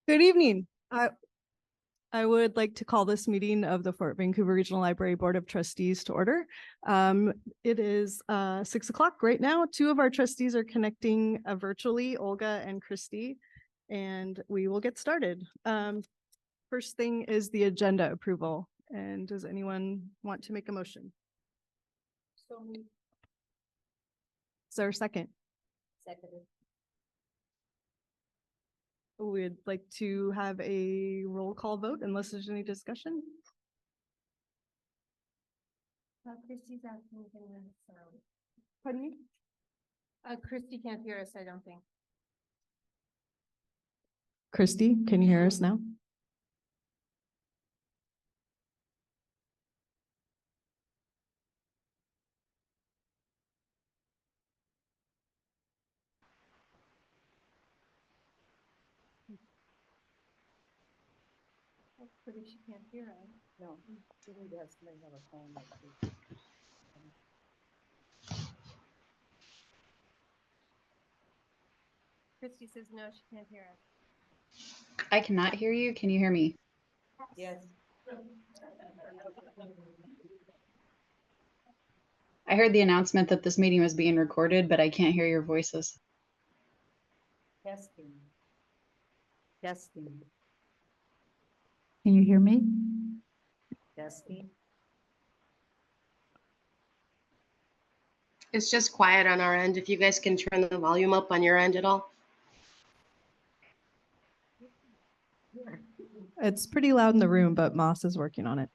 Good evening. I would like to call this meeting of the Fort Vancouver Regional Library Board of Trustees to order. It is 6 o'clock right now. Two of our trustees are connecting virtually, Olga and Christy, and we will get started. First thing is the agenda approval. And does anyone want to make a motion? Is there a second? Seconded. We'd like to have a roll call vote unless there's any discussion. Christy's asking if anyone has sound. Pardon me? Christy can't hear us, I don't think. Christy, can you hear us now? Pretty she can't hear us. No, she does. May have a phone. Christy says no, she can't hear us. I cannot hear you. Can you hear me? Yes. I heard the announcement that this meeting was being recorded, but I can't hear your voices. Testing. Testing. Can you hear me? Testing. It's just quiet on our end. If you guys can turn the volume up on your end at all. It's pretty loud in the room, but Moss is working on it.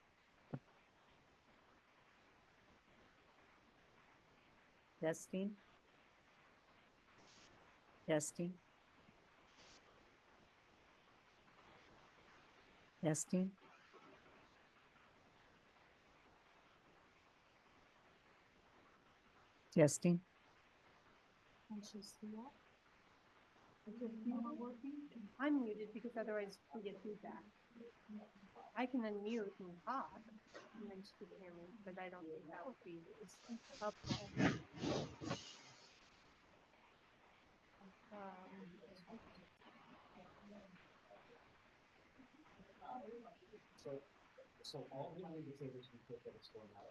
Testing. Testing. Testing. Testing. I'm muted because otherwise we get feedback. I can unmute and talk, and then she can hear me, but I don't think that would be helpful. So all the indicators we put that it's going out.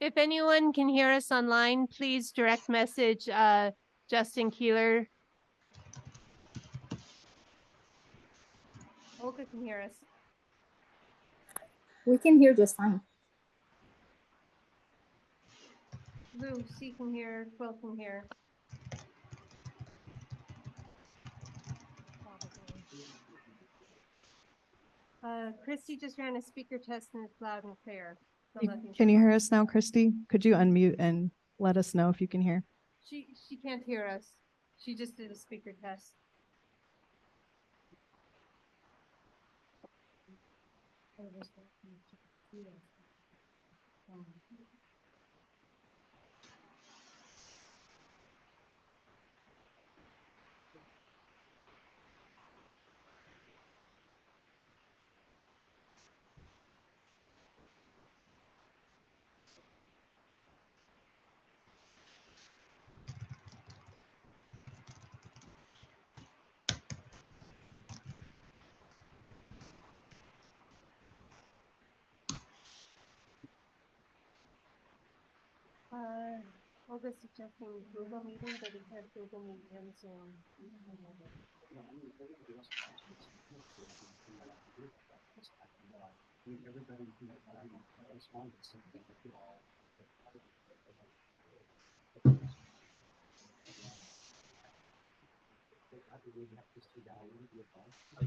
If anyone can hear us online, please direct message Justin Keeler. Olga can hear us. We can hear just fine. Lou, C can hear, Quill can hear. Christy just ran a speaker test and it's loud and clear. So Can you hear us now, Christy? Could you unmute and let us know if you can hear? She can't hear us. She just did a speaker test. Olga's suggesting Google meeting, but we can't Google meet and Zoom.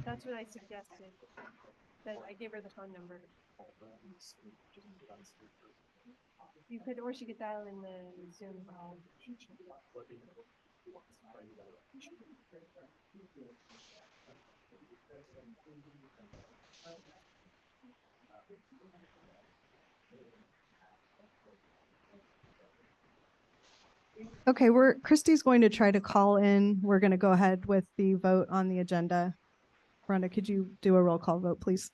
That's what I suggested. That I gave her the phone number. You could, or she could dial in the Zoom call. Okay, Christy's going to try to call in. We're going to go ahead with the vote on the agenda. Rhonda, could you do a roll call vote, please?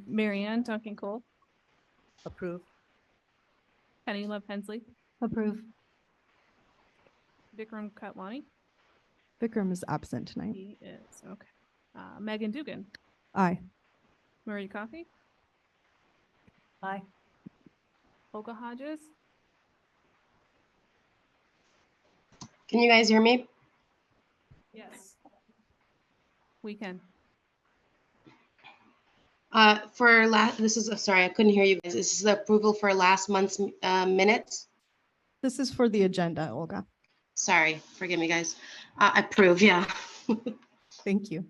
Marianne Duncan Cole. Approve. Penny Love Hensley, Approve. Vikram Katwani. Vikram is absent tonight. He is, okay. Megan Dugan, Aye. Marie Coffey, Aye. Olga Hodges, Can you guys hear me? yes. We can. For last, this is, sorry, I couldn't hear you guys. This is the approval for last month's minutes. This is for the agenda, Olga. Sorry, forgive me, guys. Approve, yeah. Thank you.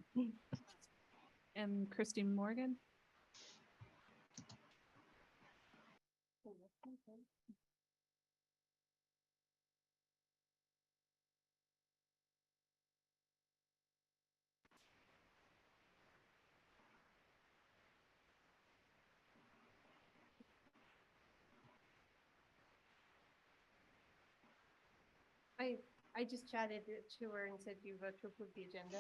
And Christine Morgan. I just chatted to her and said you vote to approve the agenda.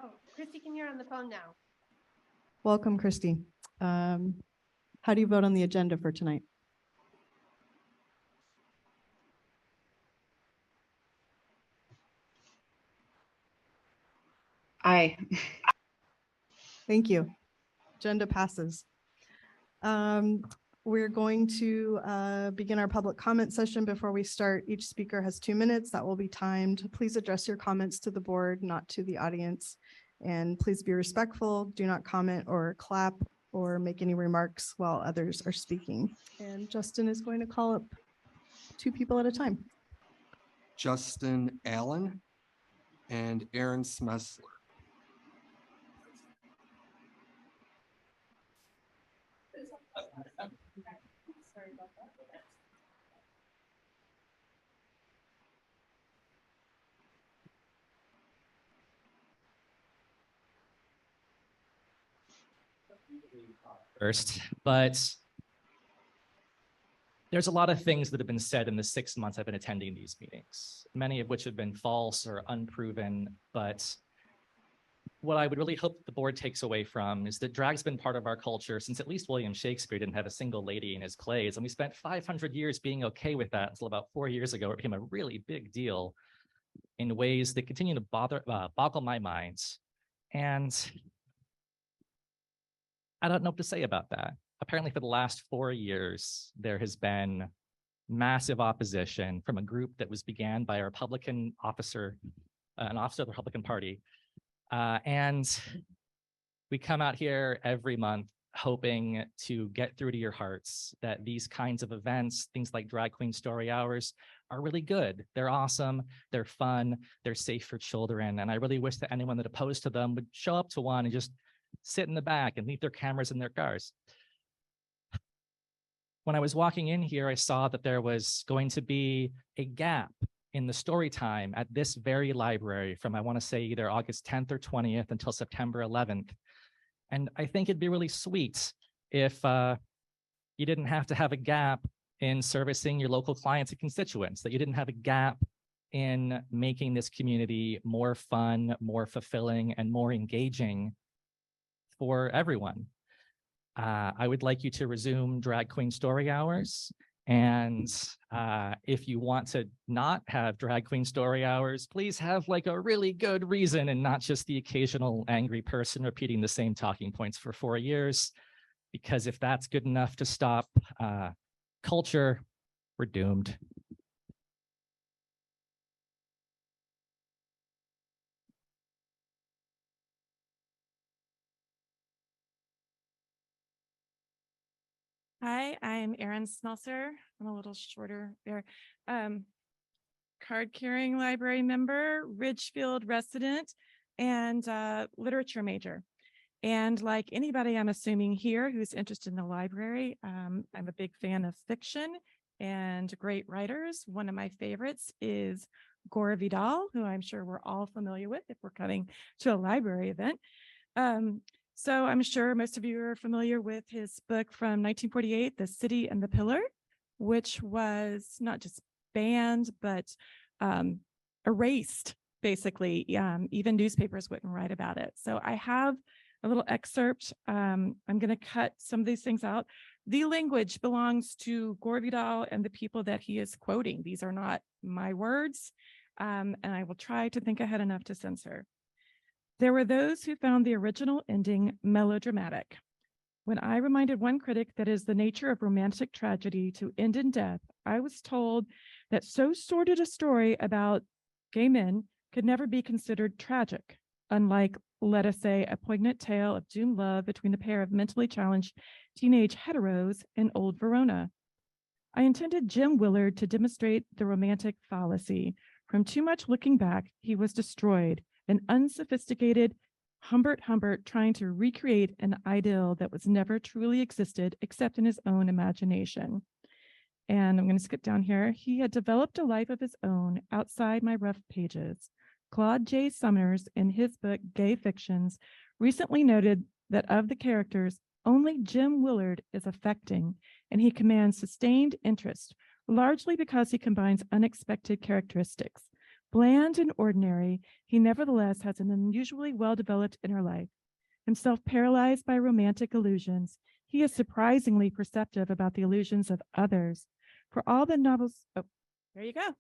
Oh, Christy, can hear on the phone now. Welcome, Christy. How do you vote on the agenda for tonight? Aye. Thank you. Agenda passes. We're going to begin our public comment session. Before we start, each speaker has 2 minutes that will be timed. Please address your comments to the board, not to the audience. And please be respectful. Do not comment or clap or make any remarks while others are speaking. And Justin is going to call up 2 people at a time. Justin Allen and Aaron Smessler. Sorry about that. First, but there's a lot of things that have been said in the 6 months I've been attending these meetings, many of which have been false or unproven. But what I would really hope the board takes away from is that drag's been part of our culture since at least William Shakespeare didn't have a single lady in his plays. And we spent 500 years being okay with that until about 4 years ago, it became a really big deal in ways that continue to boggle my mind. And I don't know what to say about that. Apparently for the last 4 years, there has been massive opposition from a group that was began by a Republican officer, an officer of the Republican Party. And we come out here every month hoping to get through to your hearts that these kinds of events, things like Drag Queen Story Hours, are really good. They're awesome, they're fun, they're safe for children. And I really wish that anyone that opposed to them would show up to one and just sit in the back and leave their cameras in their cars. When I was walking in here, I saw that there was going to be a gap in the story time at this very library from, I want to say, either August 10th or 20th until September 11th. And I think it'd be really sweet if you didn't have to have a gap in servicing your local clients and constituents, that you didn't have a gap in making this community more fun, more fulfilling, and more engaging for everyone. I would like you to resume Drag Queen Story Hours. And if you want to not have Drag Queen Story Hours, please have like a really good reason and not just the occasional angry person repeating the same talking points for 4 years. Because if that's good enough to stop culture, we're doomed. Hi, I'm Erin Smelser. I'm a little shorter there. Card-carrying library member, Ridgefield resident, and literature major. And like anybody, I'm assuming here who's interested in the library, I'm a big fan of fiction and great writers. One of my favorites is Gore Vidal, who I'm sure we're all familiar with if we're coming to a library event. So I'm sure most of you are familiar with his book from 1948, The City and the Pillar, which was not just banned, but erased basically. Even newspapers wouldn't write about it. So I have a little excerpt. I'm going to cut some of these things out. The language belongs to Gore Vidal and the people that he is quoting. These are not my words, and I will try to think ahead enough to censor. There were those who found the original ending melodramatic. When I reminded one critic that it is the nature of romantic tragedy to end in death, I was told that so sordid a story about gay men could never be considered tragic, unlike, let us say, a poignant tale of doomed love between a pair of mentally challenged teenage heteros in old Verona. I intended Jim Willard to demonstrate the romantic fallacy. From too much looking back, he was destroyed, an unsophisticated Humbert trying to recreate an ideal that was never truly existed except in his own imagination. And I'm going to skip down here. He had developed a life of his own outside my rough pages. Claude J. Summers, in his book Gay Fictions, recently noted that of the characters, only Jim Willard is affecting, and he commands sustained interest, largely because he combines unexpected characteristics. Bland and ordinary, he nevertheless has an unusually well-developed inner life. Himself paralyzed by romantic illusions, he is surprisingly perceptive about the illusions of others. For all the novels, oh, there you go.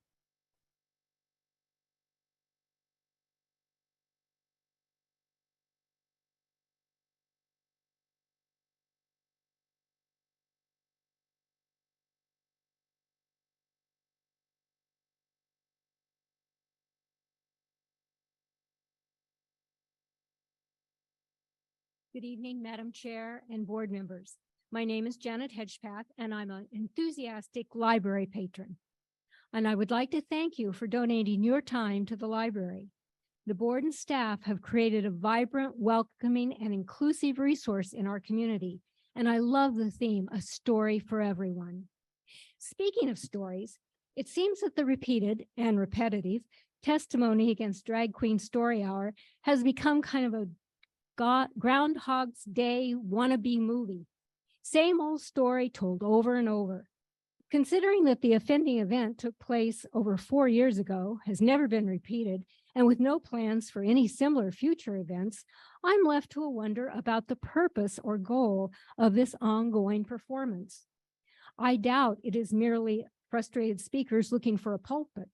Good evening, Madam Chair and board members. My name is Janet Hedgepath, and I'm an enthusiastic library patron. And I would like to thank you for donating your time to the library. The board and staff have created a vibrant, welcoming, and inclusive resource in our community. And I love the theme, A Story for Everyone. Speaking of stories, it seems that the repeated and repetitive testimony against Drag Queen Story Hour has become kind of a Groundhog's Day wannabe movie. Same old story told over and over. Considering that the offending event took place over 4 years ago, has never been repeated, and with no plans for any similar future events, I'm left to wonder about the purpose or goal of this ongoing performance. I doubt it is merely frustrated speakers looking for a pulpit.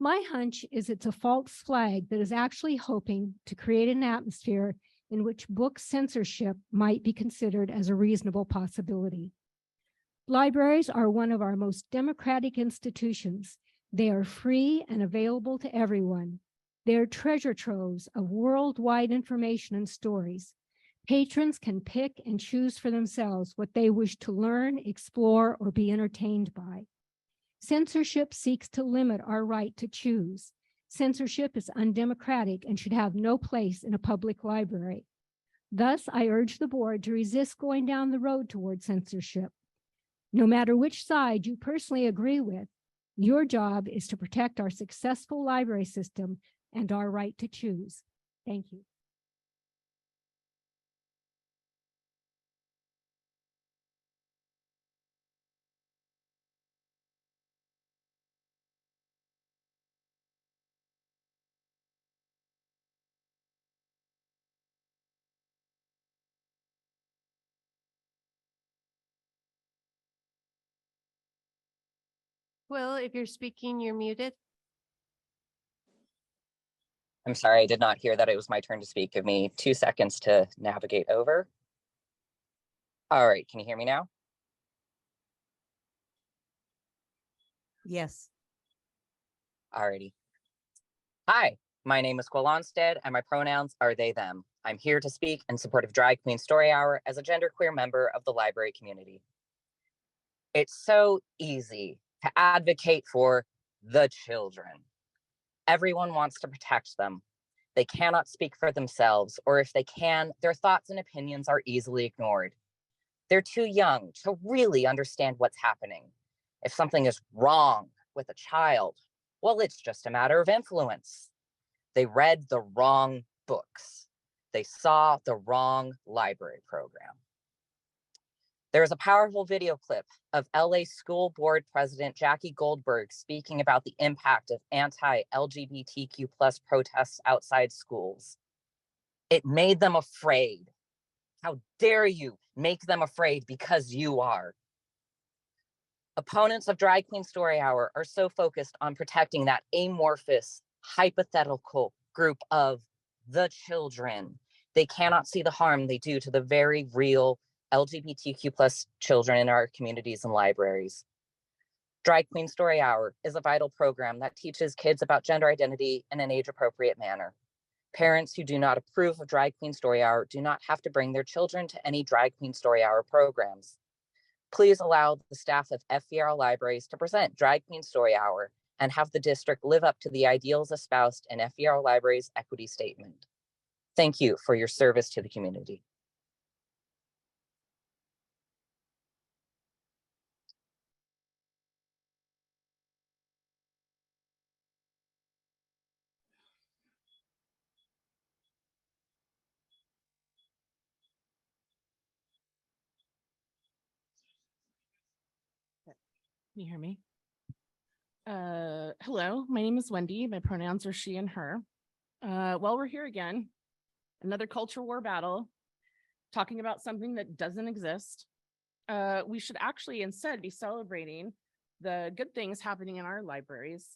My hunch is it's a false flag that is actually hoping to create an atmosphere in which book censorship might be considered as a reasonable possibility. Libraries are one of our most democratic institutions. They are free and available to everyone. They are treasure troves of worldwide information and stories. Patrons can pick and choose for themselves what they wish to learn, explore, or be entertained by. Censorship seeks to limit our right to choose. Censorship is undemocratic and should have no place in a public library. Thus, I urge the board to resist going down the road toward censorship. No matter which side you personally agree with, your job is to protect our successful library system and our right to choose. Thank you. Will, if you're speaking, you're muted. I'm sorry, I did not hear that it was my turn to speak. Give me 2 seconds to navigate over. All right, can you hear me now? Yes. Alrighty. Hi, my name is Quill Onstead, and my pronouns are they, them. I'm here to speak in support of Drag Queen Story Hour as a genderqueer member of the library community. It's so easy to advocate for the children. Everyone wants to protect them. They cannot speak for themselves, or if they can, their thoughts and opinions are easily ignored. They're too young to really understand what's happening. If something is wrong with a child, well, it's just a matter of influence. They read the wrong books. They saw the wrong library program. There is a powerful video clip of LA School Board President Jackie Goldberg speaking about the impact of anti-LGBTQ+ protests outside schools. It made them afraid. How dare you make them afraid because you are. Opponents of Drag Queen Story Hour are so focused on protecting that amorphous, hypothetical group of the children. They cannot see the harm they do to the very real LGBTQ+ children in our communities and libraries. Drag Queen Story Hour is a vital program that teaches kids about gender identity in an age-appropriate manner. Parents who do not approve of Drag Queen Story Hour do not have to bring their children to any Drag Queen Story Hour programs. Please allow the staff of FVRL libraries to present Drag Queen Story Hour and have the district live up to the ideals espoused in FVRL Libraries' equity statement. Thank you for your service to the community. Can you hear me? Hello, my name is Wendy. My pronouns are she and her. Well, we're here again. Another culture war battle, talking about something that doesn't exist. We should actually instead be celebrating the good things happening in our libraries.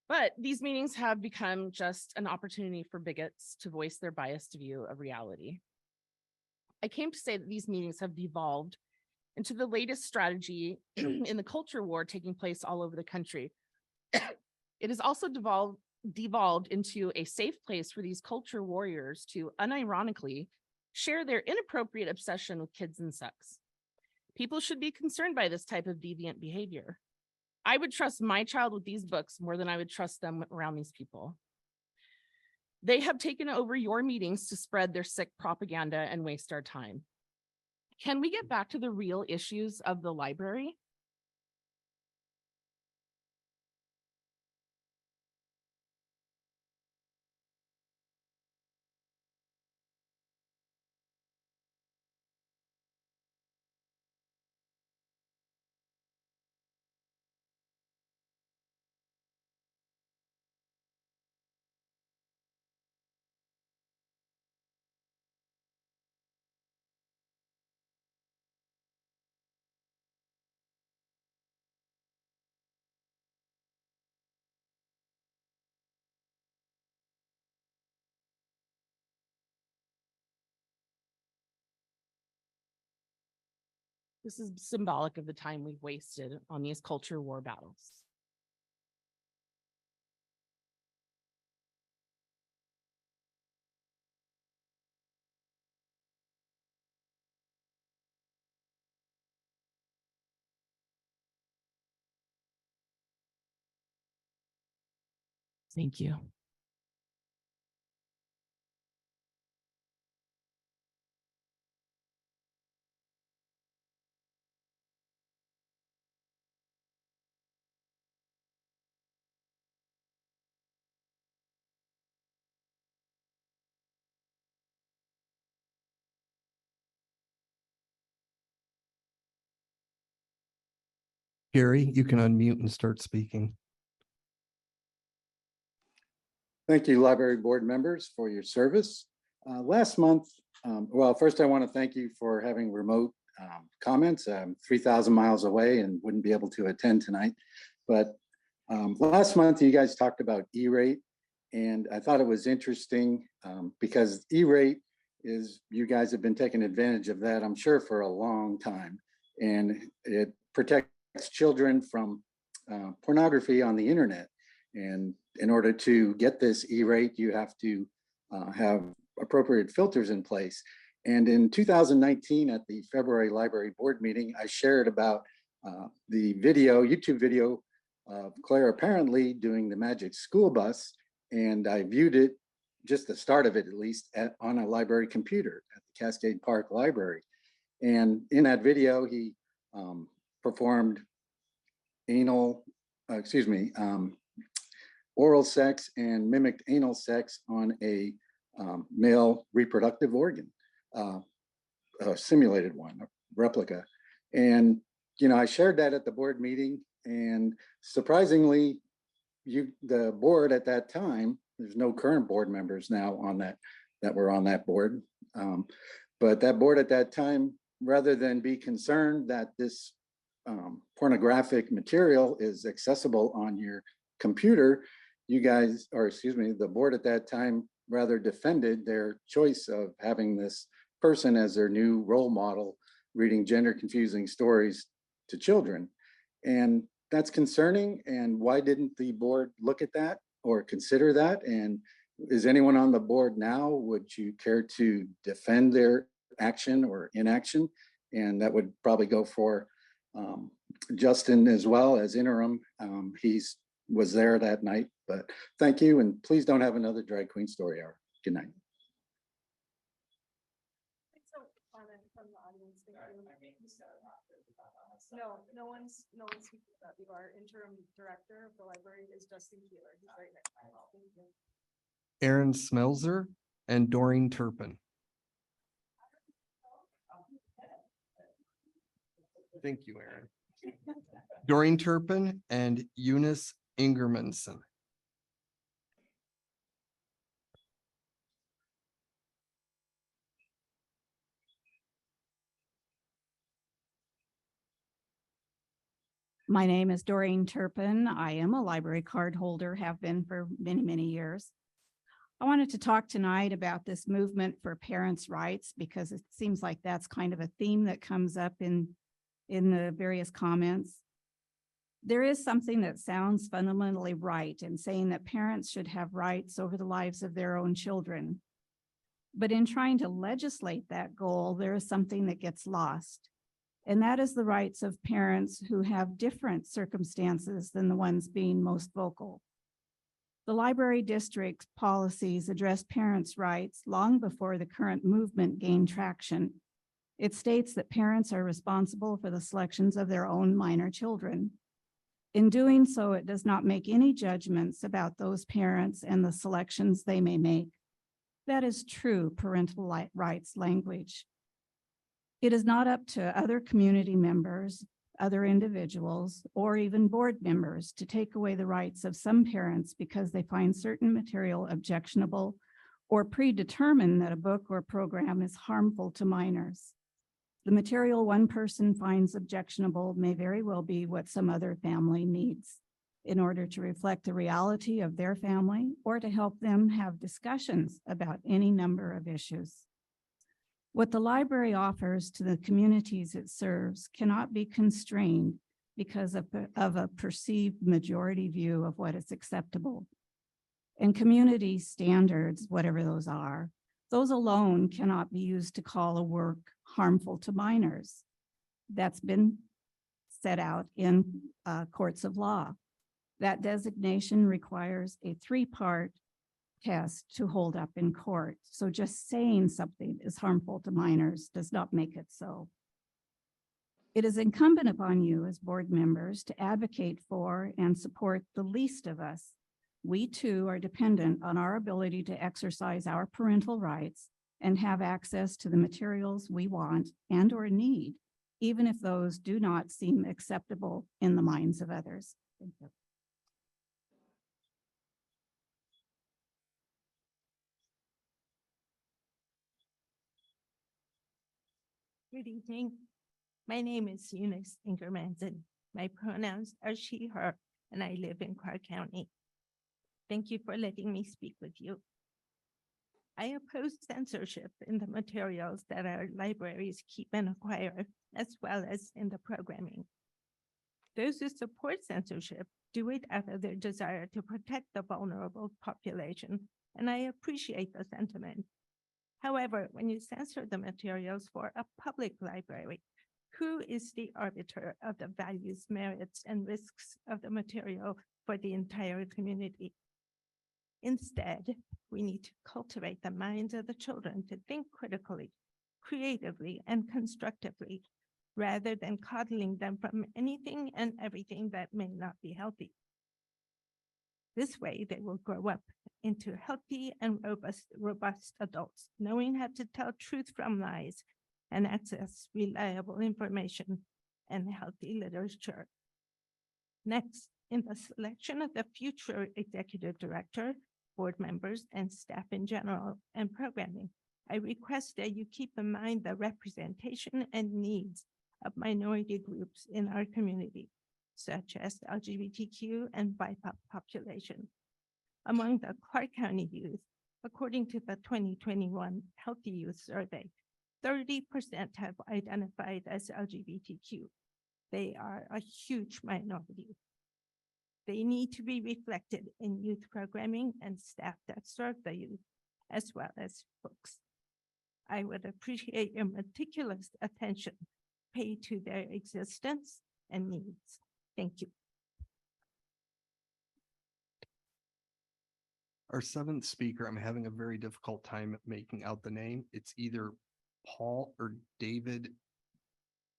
But these meetings have become just an opportunity for bigots to voice their biased view of reality. I came to say that these meetings have devolved into the latest strategy in the culture war taking place all over the country. It has also devolved into a safe place for these culture warriors to unironically share their inappropriate obsession with kids and sex. People should be concerned by this type of deviant behavior. I would trust my child with these books more than I would trust them around these people. They have taken over your meetings to spread their sick propaganda and waste our time. Can we get back to the real issues of the library? This is symbolic of the time we've wasted on these culture war battles. Thank you. Gary, you can unmute and start speaking. Thank you, library board members, for your service. Last month, well, first I want to thank you for having remote comments. I'm 3,000 miles away and wouldn't be able to attend tonight. But last month, you guys talked about E-rate, and I thought it was interesting because E-rate is, you guys have been taking advantage of that, I'm sure, for a long time. And it protects children from pornography on the internet. And in order to get this E-rate, you have to have appropriate filters in place. And in 2019, at the February Library Board meeting, I shared about the video, YouTube video of Claire apparently doing the Magic School Bus. And I viewed it, just the start of it at least, on a library computer at the Cascade Park Library. And in that video, he performed oral sex and mimicked anal sex on a male reproductive organ, a simulated one, a replica. And, you know, I shared that at the board meeting, and surprisingly, the board at that time, there's no current board members now on that were on that board. But that board at that time, rather than be concerned that this pornographic material is accessible on your computer, you guys, or excuse me, the board at that time rather defended their choice of having this person as their new role model, reading gender confusing stories to children. And that's concerning. And why didn't the board look at that or consider that? And is anyone on the board now? Would you care to defend their action or inaction? And that would probably go for Justin as well as interim. He's was there that night, but thank you. And please don't have another drag queen story hour. Good night. No one's speaking about you. Our interim director of the library is Justin Keeler. He's right next to us. Thank you. Aaron Smelzer and Doreen Turpin. Thank you, Aaron. Doreen Turpin and Eunice Ingermanson. My name is Doreen Turpin. I am a library card holder, have been for many, many years. I wanted to talk tonight about this movement for parents' rights because it seems like that's kind of a theme that comes up in the various comments. There is something that sounds fundamentally right in saying that parents should have rights over the lives of their own children. But in trying to legislate that goal, there is something that gets lost. And that is the rights of parents who have different circumstances than the ones being most vocal. The library district's policies address parents' rights long before the current movement gained traction. It states that parents are responsible for the selections of their own minor children. In doing so, it does not make any judgments about those parents and the selections they may make. That is true parental rights language. It is not up to other community members, other individuals, or even board members to take away the rights of some parents because they find certain material objectionable or predetermine that a book or program is harmful to minors. The material one person finds objectionable may very well be what some other family needs in order to reflect the reality of their family or to help them have discussions about any number of issues. What the library offers to the communities it serves cannot be constrained because of a perceived majority view of what is acceptable. And community standards, whatever those are, those alone cannot be used to call a work harmful to minors. That's been set out in courts of law. That designation requires a three-part test to hold up in court. So just saying something is harmful to minors does not make it so. It is incumbent upon you as board members to advocate for and support the least of us. We too are dependent on our ability to exercise our parental rights and have access to the materials we want and or need, even if those do not seem acceptable in the minds of others. Thank you. Good evening. My name is Eunice Ingermanson. My pronouns are she, her, and I live in Clark County. Thank you for letting me speak with you. I oppose censorship in the materials that our libraries keep and acquire, as well as in the programming. Those who support censorship do it out of their desire to protect the vulnerable population, and I appreciate the sentiment. However, when you censor the materials for a public library, who is the arbiter of the values, merits, and risks of the material for the entire community? Instead, we need to cultivate the minds of the children to think critically, creatively, and constructively, rather than coddling them from anything and everything that may not be healthy. This way, they will grow up into healthy and robust adults, knowing how to tell truth from lies and access reliable information and healthy literature. Next, in the selection of the future executive director, board members, and staff in general, and programming, I request that you keep in mind the representation and needs of minority groups in our community, such as LGBTQ and BIPOC population. Among the Clark County youth, according to the 2021 Healthy Youth Survey, 30% have identified as LGBTQ. They are a huge minority. They need to be reflected in youth programming and staff that serve the youth, as well as books. I would appreciate your meticulous attention paid to their existence and needs. Thank you. Our seventh speaker, I'm having a very difficult time making out the name. It's either Paul or David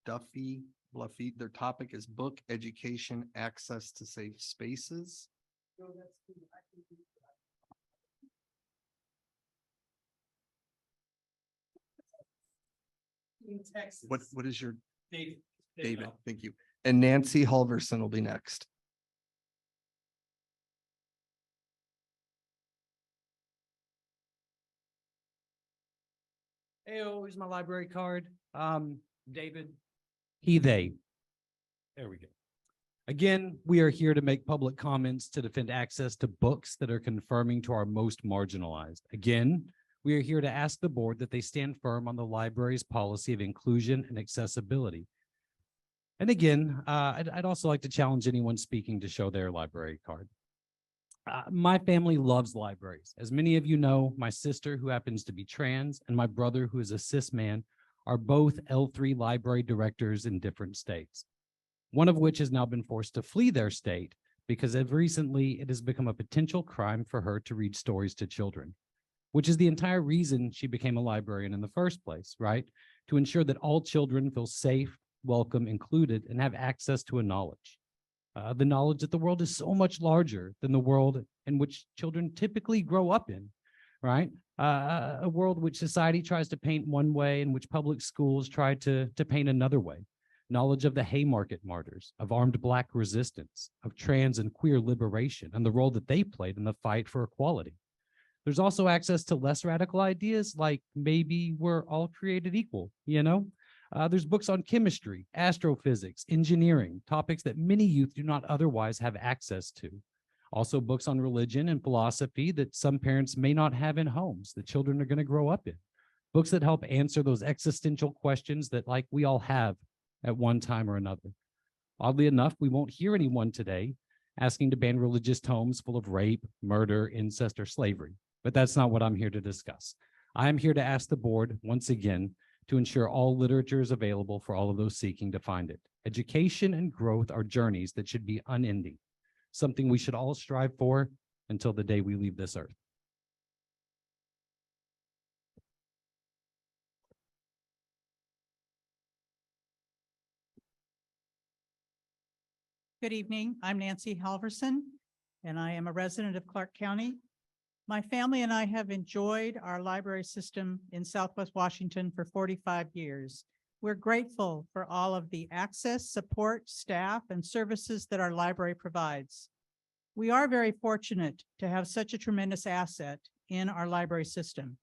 Bluffy. Their topic is book education, access to safe spaces. What is your David? Thank you. And Nancy Halverson will be next. Heyo, here's my library card. David. He, they. There we go. Again, we are here to make public comments to defend access to books that are confirming to our most marginalized. Again, we are here to ask the board that they stand firm on the library's policy of inclusion and accessibility. And again, I'd also like to challenge anyone speaking to show their library card. My family loves libraries. As many of you know, my sister, who happens to be trans, and my brother, who is a cis man, are both L3 library directors in different states, one of which has now been forced to flee their state because of recently it has become a potential crime for her to read stories to children, which is the entire reason she became a librarian in the first place, right? To ensure that all children feel safe, welcome, included, and have access to a knowledge. The knowledge that the world is so much larger than the world in which children typically grow up in, right? A world which society tries to paint one way and which public schools try to paint another way. Knowledge of the Haymarket martyrs, of armed Black resistance, of trans and queer liberation, and the role that they played in the fight for equality. There's also access to less radical ideas like maybe we're all created equal, you know? There's books on chemistry, astrophysics, engineering, topics that many youth do not otherwise have access to. Also books on religion and philosophy that some parents may not have in homes that children are going to grow up in. Books that help answer those existential questions that like we all have at one time or another. Oddly enough, we won't hear anyone today asking to ban religious tomes full of rape, murder, incest, or slavery, but that's not what I'm here to discuss. I'm here to ask the board once again to ensure all literature is available for all of those seeking to find it. Education and growth are journeys that should be unending, something we should all strive for until the day we leave this earth. Good evening. I'm Nancy Halverson, and I am a resident of Clark County. My family and I have enjoyed our library system in Southwest Washington for 45 years. We're grateful for all of the access, support, staff, and services that our library provides. We are very fortunate to have such a tremendous asset in our library system.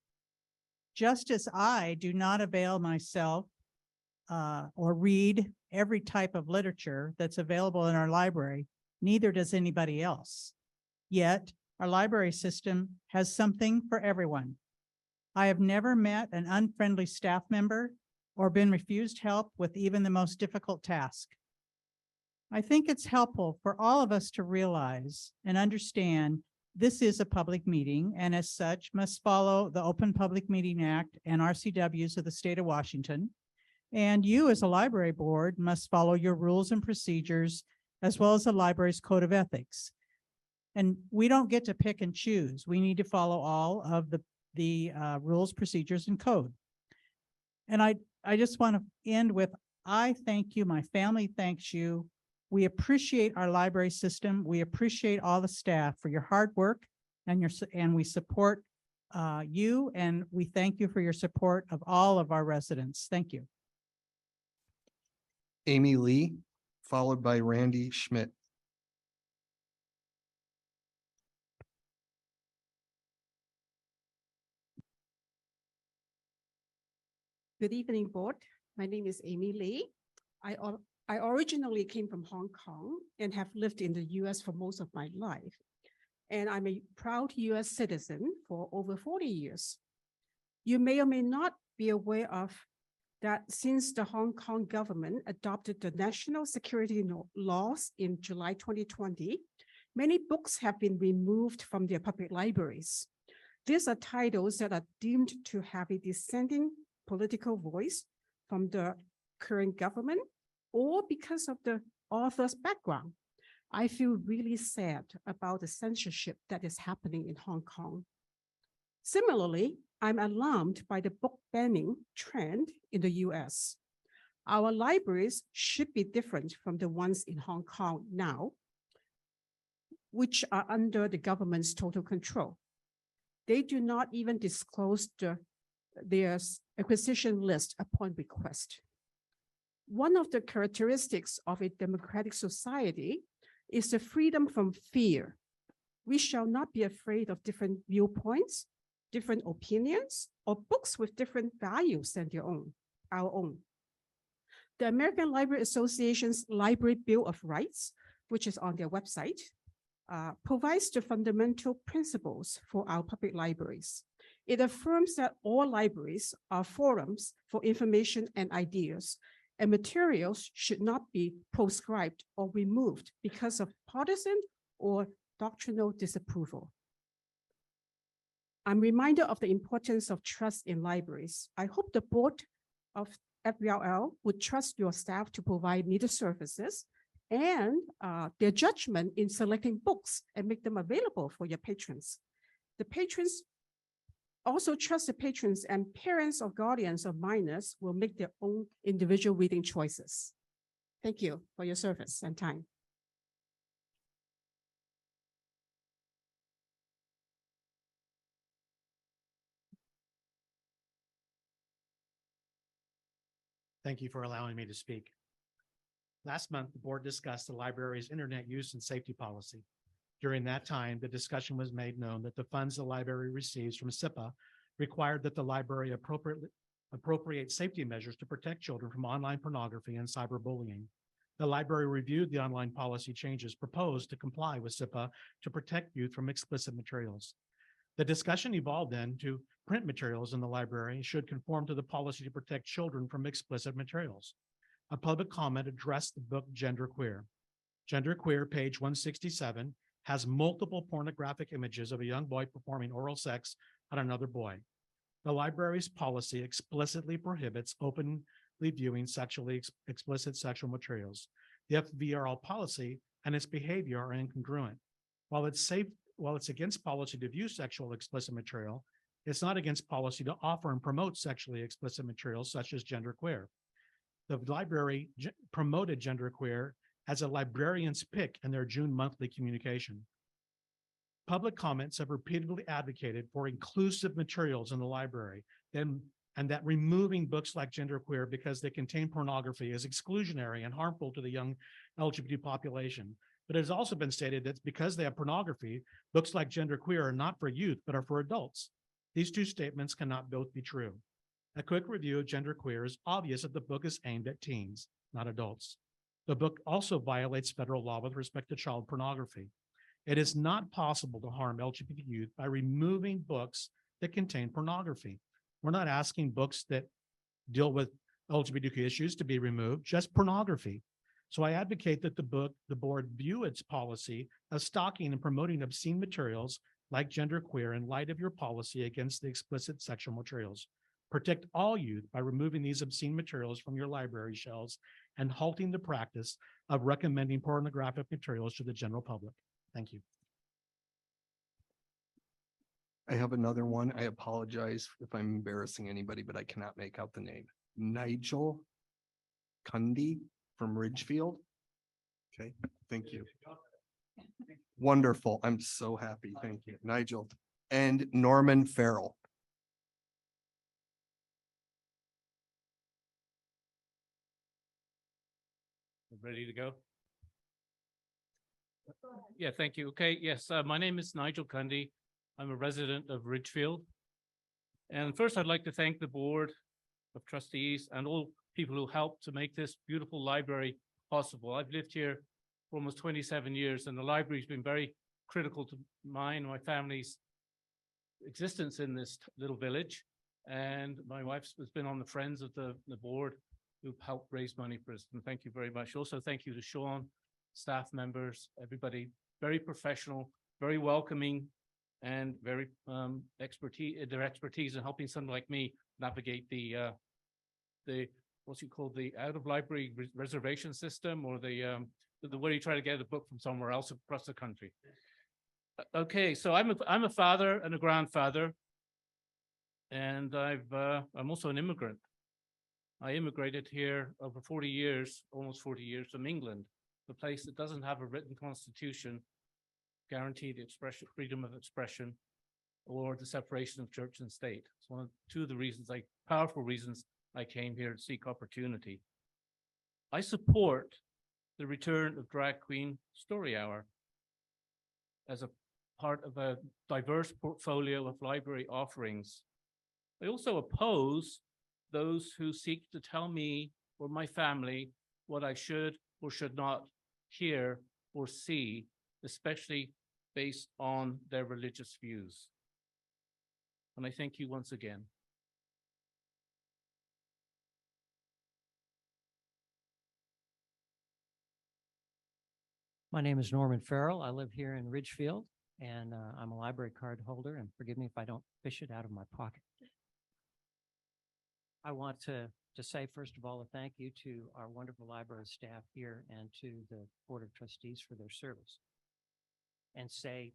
Just as I do not avail myself or read every type of literature that's available in our library, neither does anybody else. Yet, our library system has something for everyone. I have never met an unfriendly staff member or been refused help with even the most difficult task. I think it's helpful for all of us to realize and understand this is a public meeting and as such must follow the Open Public Meeting Act and RCWs of the state of Washington. And you as a library board must follow your rules and procedures as well as the library's code of ethics. And we don't get to pick and choose. We need to follow all of the rules, procedures, and code. And I just want to end with, I thank you. My family thanks you. We appreciate our library system. We appreciate all the staff for your hard work and we support you, and we thank you for your support of all of our residents. Thank you. Amy Lee, followed by Randy Schmidt. Good evening, board. My name is Amy Lee. I originally came from Hong Kong and have lived in the US for most of my life. And I'm a proud US citizen for over 40 years. You may or may not be aware of that since the Hong Kong government adopted the national security laws in July 2020, many books have been removed from their public libraries. These are titles that are deemed to have a dissenting political voice from the current government or because of the author's background. I feel really sad about the censorship that is happening in Hong Kong. Similarly, I'm alarmed by the book banning trend in the US. Our libraries should be different from the ones in Hong Kong now, which are under the government's total control. They do not even disclose their acquisition list upon request. One of the characteristics of a democratic society is the freedom from fear. We shall not be afraid of different viewpoints, different opinions, or books with different values than our own. The American Library Association's Library Bill of Rights, which is on their website, provides the fundamental principles for our public libraries. It affirms that all libraries are forums for information and ideas, and materials should not be proscribed or removed because of partisan or doctrinal disapproval. I'm reminded of the importance of trust in libraries. I hope the board of FVRL would trust your staff to provide needed services and their judgment in selecting books and make them available for your patrons. The patrons also trust the patrons, and parents or guardians of minors will make their own individual reading choices. Thank you for your service and time. Thank you for allowing me to speak. Last month, the board discussed the library's internet use and safety policy. During that time, the discussion was made known that the funds the library receives from SIPA required that the library appropriate safety measures to protect children from online pornography and cyberbullying. The library reviewed the online policy changes proposed to comply with SIPA to protect youth from explicit materials. The discussion evolved then to print materials in the library should conform to the policy to protect children from explicit materials. A public comment addressed the book Genderqueer. Genderqueer, page 167, has multiple pornographic images of a young boy performing oral sex on another boy. The library's policy explicitly prohibits openly viewing sexually explicit sexual materials. The FVRL policy and its behavior are incongruent. While it's against policy to view sexual explicit material, it's not against policy to offer and promote sexually explicit materials such as genderqueer. The library promoted genderqueer as a librarian's pick in their June monthly communication. Public comments have repeatedly advocated for inclusive materials in the library, and that removing books like Genderqueer because they contain pornography is exclusionary and harmful to the young LGBT population. But it has also been stated that because they have pornography, books like Genderqueer are not for youth, but are for adults. These two statements cannot both be true. A quick review of Genderqueer is obvious that the book is aimed at teens, not adults. The book also violates federal law with respect to child pornography. It is not possible to harm LGBT youth by removing books that contain pornography. We're not asking books that deal with LGBTQ issues to be removed, just pornography. So I advocate that the board view its policy as stocking and promoting obscene materials like Genderqueer in light of your policy against the explicit sexual materials. Protect all youth by removing these obscene materials from your library shelves and halting the practice of recommending pornographic materials to the general public. Thank you. I have another one. I apologize if I'm embarrassing anybody, but I cannot make out the name. Nigel Cundy from Ridgefield. Okay, thank you. Wonderful. I'm so happy. Thank you, Nigel. And Norman Farrell. Ready to go? Yeah, thank you. Okay, yes, my name is Nigel Cundy. I'm a resident of Ridgefield. And first, I'd like to thank the Board of Trustees and all people who helped to make this beautiful library possible. I've lived here for almost 27 years, and the library's been very critical to mine and my family's existence in this little village. And my wife has been on the Friends of the board who've helped raise money for us. And thank you very much. Also, thank you to Sean, staff members, everybody, very professional, very welcoming, and very their expertise in helping someone like me navigate the what's you call the out of library reservation system, or the way you try to get a book from somewhere else across the country. Okay, so I'm a father and a grandfather, and I'm also an immigrant. I immigrated here over 40 years, almost 40 years, from England, the place that doesn't have a written constitution, guaranteed expression, freedom of expression, or the separation of church and state. It's two of the reasons, powerful reasons I came here to seek opportunity. I support the return of Drag Queen Story Hour as a part of a diverse portfolio of library offerings. I also oppose those who seek to tell me or my family what I should or should not hear or see, especially based on their religious views. And I thank you once again. My name is Norman Farrell. I live here in Ridgefield, and I'm a library card holder, and forgive me if I don't fish it out of my pocket. I want to say, first of all, a thank you to our wonderful library staff here and to the Board of Trustees for their service, and say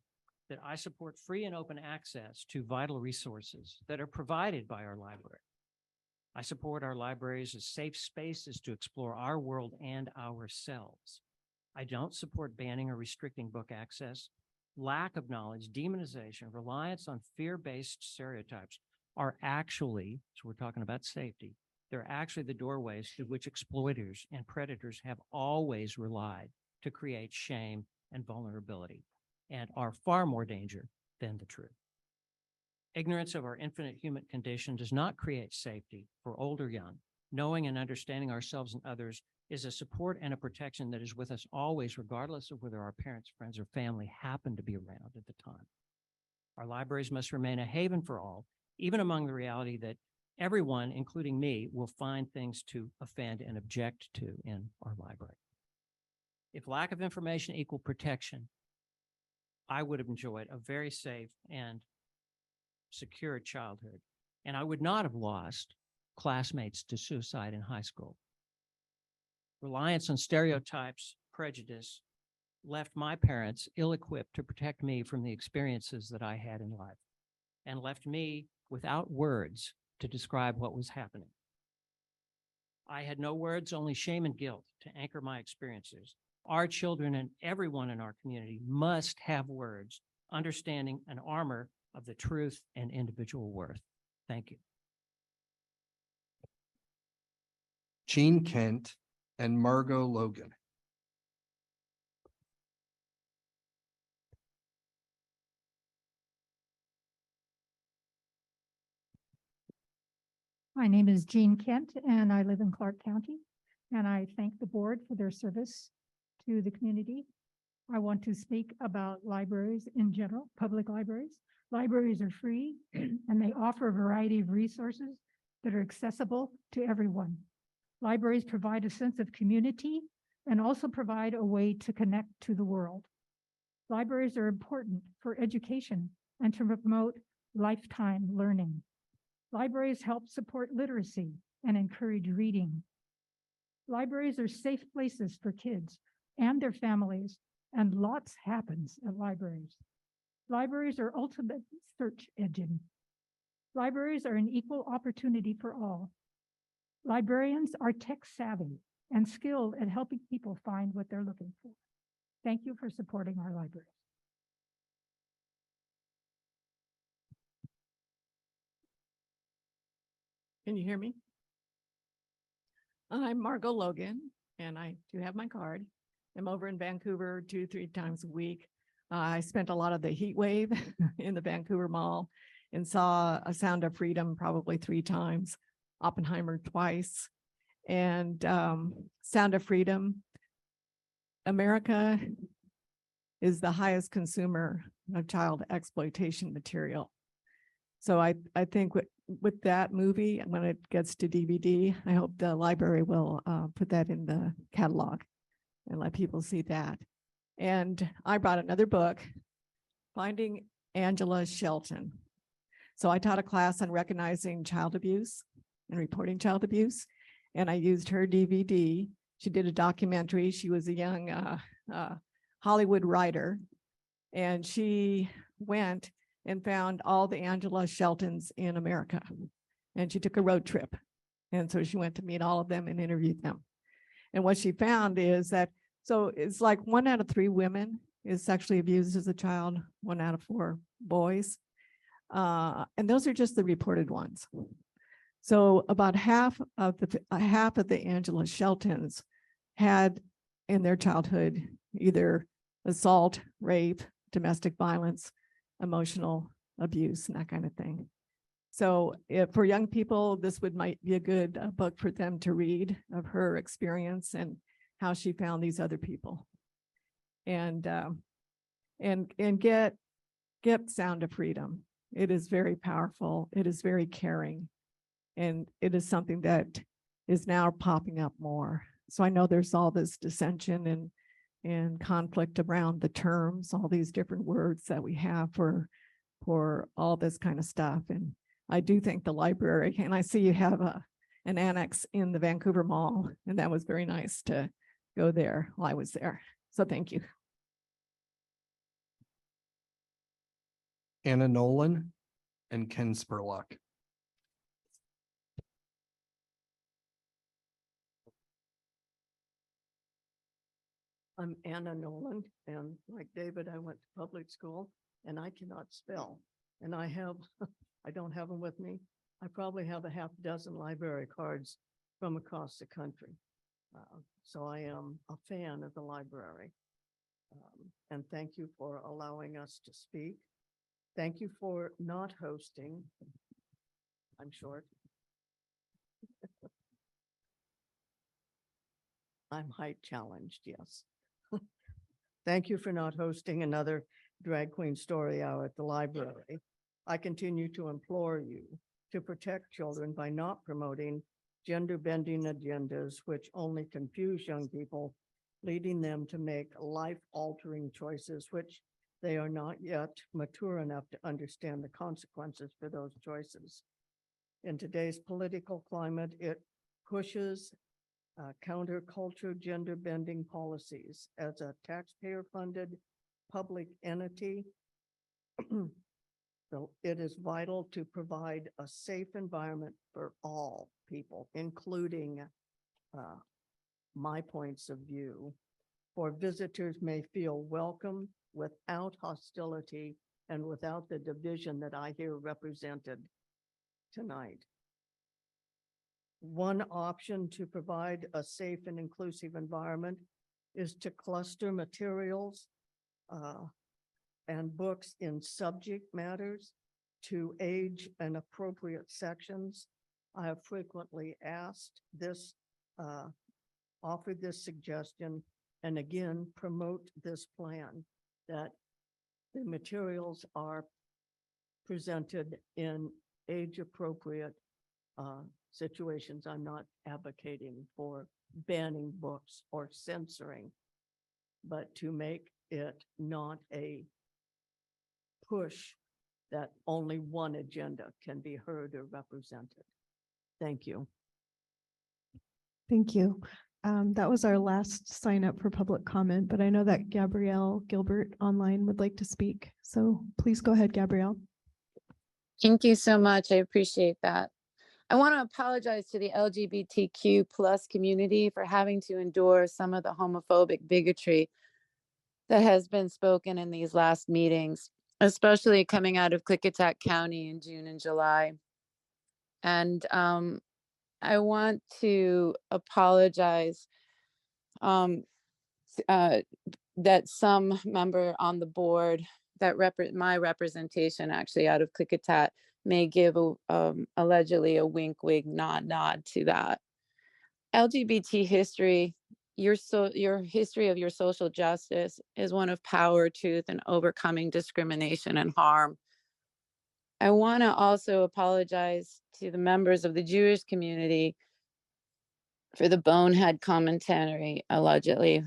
that I support free and open access to vital resources that are provided by our library. I support our libraries as safe spaces to explore our world and ourselves. I don't support banning or restricting book access. Lack of knowledge, demonization, reliance on fear-based stereotypes are actually, so we're talking about safety, they're actually the doorways through which exploiters and predators have always relied to create shame and vulnerability, and are far more danger than the truth. Ignorance of our infinite human condition does not create safety for old or young. Knowing and understanding ourselves and others is a support and a protection that is with us always, regardless of whether our parents, friends, or family happen to be around at the time. Our libraries must remain a haven for all, even among the reality that everyone, including me, will find things to offend and object to in our library. If lack of information equal protection, I would have enjoyed a very safe and secure childhood, and I would not have lost classmates to suicide in high school. Reliance on stereotypes, prejudice, left my parents ill-equipped to protect me from the experiences that I had in life, and left me without words to describe what was happening. I had no words, only shame and guilt to anchor my experiences. Our children and everyone in our community must have words, understanding and armor of the truth and individual worth. Thank you. Jean Kent and Margot Logan. My name is Jean Kent, and I live in Clark County, and I thank the board for their service to the community. I want to speak about libraries in general, public libraries. Libraries are free, and they offer a variety of resources that are accessible to everyone. Libraries provide a sense of community and also provide a way to connect to the world. Libraries are important for education and to promote lifetime learning. Libraries help support literacy and encourage reading. Libraries are safe places for kids and their families, and lots happens at libraries. Libraries are ultimate search engine. Libraries are an equal opportunity for all. Librarians are tech savvy and skilled at helping people find what they're looking for. Thank you for supporting our libraries. Can you hear me? I'm Margot Logan, and I do have my card. I'm over in Vancouver 2-3 times a week. I spent a lot of the heat wave in the Vancouver Mall and saw A Sound of Freedom probably 3 times, Oppenheimer twice, and Sound of Freedom. America is the highest consumer of child exploitation material. So I think with that movie, when it gets to DVD, I hope the library will put that in the catalog and let people see that. And I brought another book, Finding Angela Shelton. So I taught a class on recognizing child abuse and reporting child abuse, and I used her DVD. She did a documentary. She was a young Hollywood writer, and she went and found all the Angela Sheltons in America. And she took a road trip. And so she went to meet all of them and interviewed them. And what she found is that, so it's like 1 out of 3 women is sexually abused as a child, 1 out of 4 boys. And those are just the reported ones. So about half of the Angela Sheltons had in their childhood either assault, rape, domestic violence, emotional abuse, and that kind of thing. So for young people, this might be a good book for them to read of her experience and how she found these other people. And get Sound of Freedom. It is very powerful. It is very caring. And it is something that is now popping up more. So I know there's all this dissension and conflict around the terms, all these different words that we have for all this kind of stuff. And I do think the library, and I see you have an annex in the Vancouver Mall, and that was very nice to go there while I was there. So thank you. Anna Nolan and Ken Spurlock. I'm Anna Nolan, and like David, I went to public school and I cannot spell. And I don't have them with me. I probably have a half dozen library cards from across the country. So I am a fan of the library. And thank you for allowing us to speak. Thank you for not hosting. I'm short. I'm height challenged, yes. Thank you for not hosting another drag queen story hour at the library. I continue to implore you to protect children by not promoting gender bending agendas which only confuse young people, leading them to make life-altering choices which they are not yet mature enough to understand the consequences for those choices. In today's political climate, it pushes counterculture gender bending policies. As a taxpayer-funded public entity, so it is vital to provide a safe environment for all people, including my points of view, for visitors may feel welcome without hostility and without the division that I hear represented tonight. One option to provide a safe and inclusive environment is to cluster materials and books in subject matters to age and appropriate sections. I have frequently asked this, offered this suggestion, and again, promote this plan that the materials are presented in age-appropriate situations. I'm not advocating for banning books or censoring, but to make it not a push that only one agenda can be heard or represented. Thank you. Thank you. That was our last sign up for public comment, but I know that Gabrielle Gilbert online would like to speak. So please go ahead, Gabrielle. Thank you so much. I appreciate that. I want to apologize to the LGBTQ plus community for having to endure some of the homophobic bigotry that has been spoken in these last meetings, especially coming out of Klickitat County in June and July. And I want to apologize um, that some member on the board that my representation actually out of Klickitat may give allegedly a wink, wink, nod to that. LGBT history, your history of your social justice is one of power, truth, and overcoming discrimination and harm. I want to also apologize to the members of the Jewish community for the bonehead commentary, allegedly,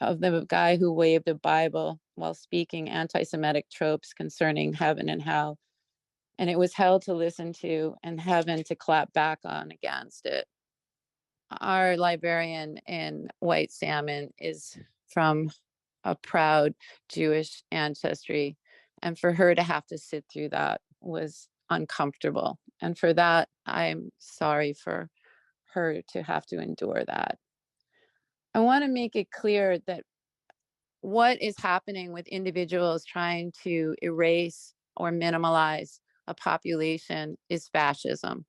of the guy who waved a Bible while speaking anti-Semitic tropes concerning heaven and hell. And it was hell to listen to and heaven to clap back on against it. Our librarian in White Salmon is from a proud Jewish ancestry. And for her to have to sit through that was uncomfortable. And for that, I'm sorry for her to have to endure that. I want to make it clear that what is happening with individuals trying to erase or minimalize a population is fascism.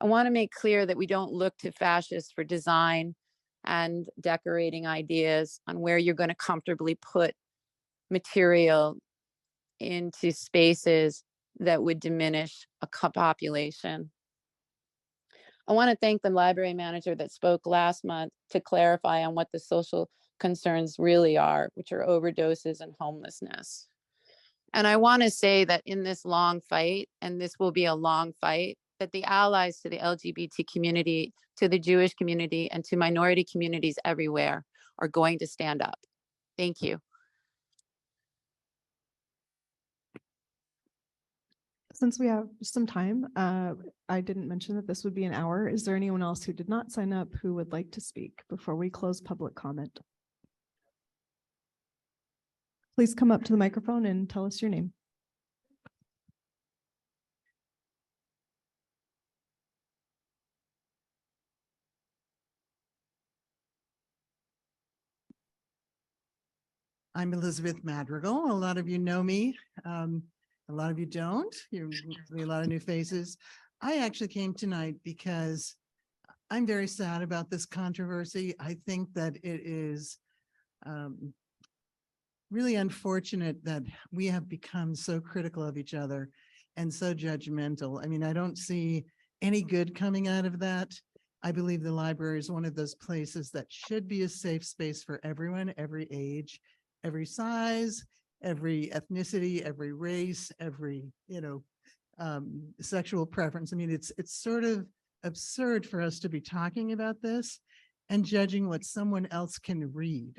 I want to make clear that we don't look to fascists for design and decorating ideas on where you're going to comfortably put material into spaces that would diminish a population. I want to thank the library manager that spoke last month to clarify on what the social concerns really are, which are overdoses and homelessness. And I want to say that in this long fight, and this will be a long fight, that the allies to the LGBT community, to the Jewish community, and to minority communities everywhere are going to stand up. Thank you. Since we have some time, I didn't mention that this would be an hour. Is there anyone else who did not sign up who would like to speak before we close public comment? Please come up to the microphone and tell us your name. I'm Elizabeth Madrigal. A lot of you know me. A lot of you don't. You see a lot of new faces. I actually came tonight because I'm very sad about this controversy. I think that it is really unfortunate that we have become so critical of each other and so judgmental. I mean, I don't see any good coming out of that. I believe the library is one of those places that should be a safe space for everyone, every age, every size, every ethnicity, every race, every, sexual preference. I mean, it's sort of absurd for us to be talking about this and judging what someone else can read.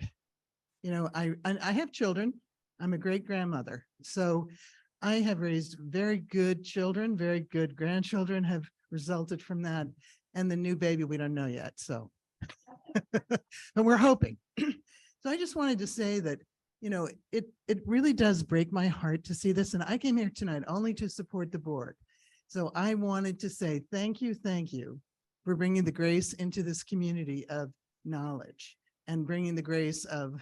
I have children. I'm a great grandmother. So I have raised very good children, very good grandchildren have resulted from that. And the new baby, we don't know yet. So, but we're hoping. So I just wanted to say that, it really does break my heart to see this. And I came here tonight only to support the board. So I wanted to say thank you for bringing the grace into this community of knowledge and bringing the grace of,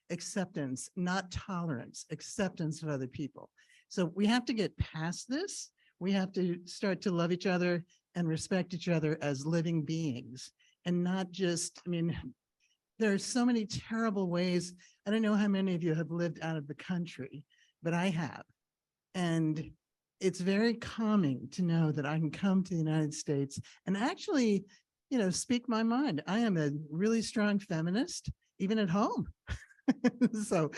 acceptance, not tolerance, acceptance of other people. So we have to get past this. We have to start to love each other and respect each other as living beings and not just, there are so many terrible ways. I don't know how many of you have lived out of the country, but I have. And it's very calming to know that I can come to the United States and actually, speak my mind. I am a really strong feminist, even at home. So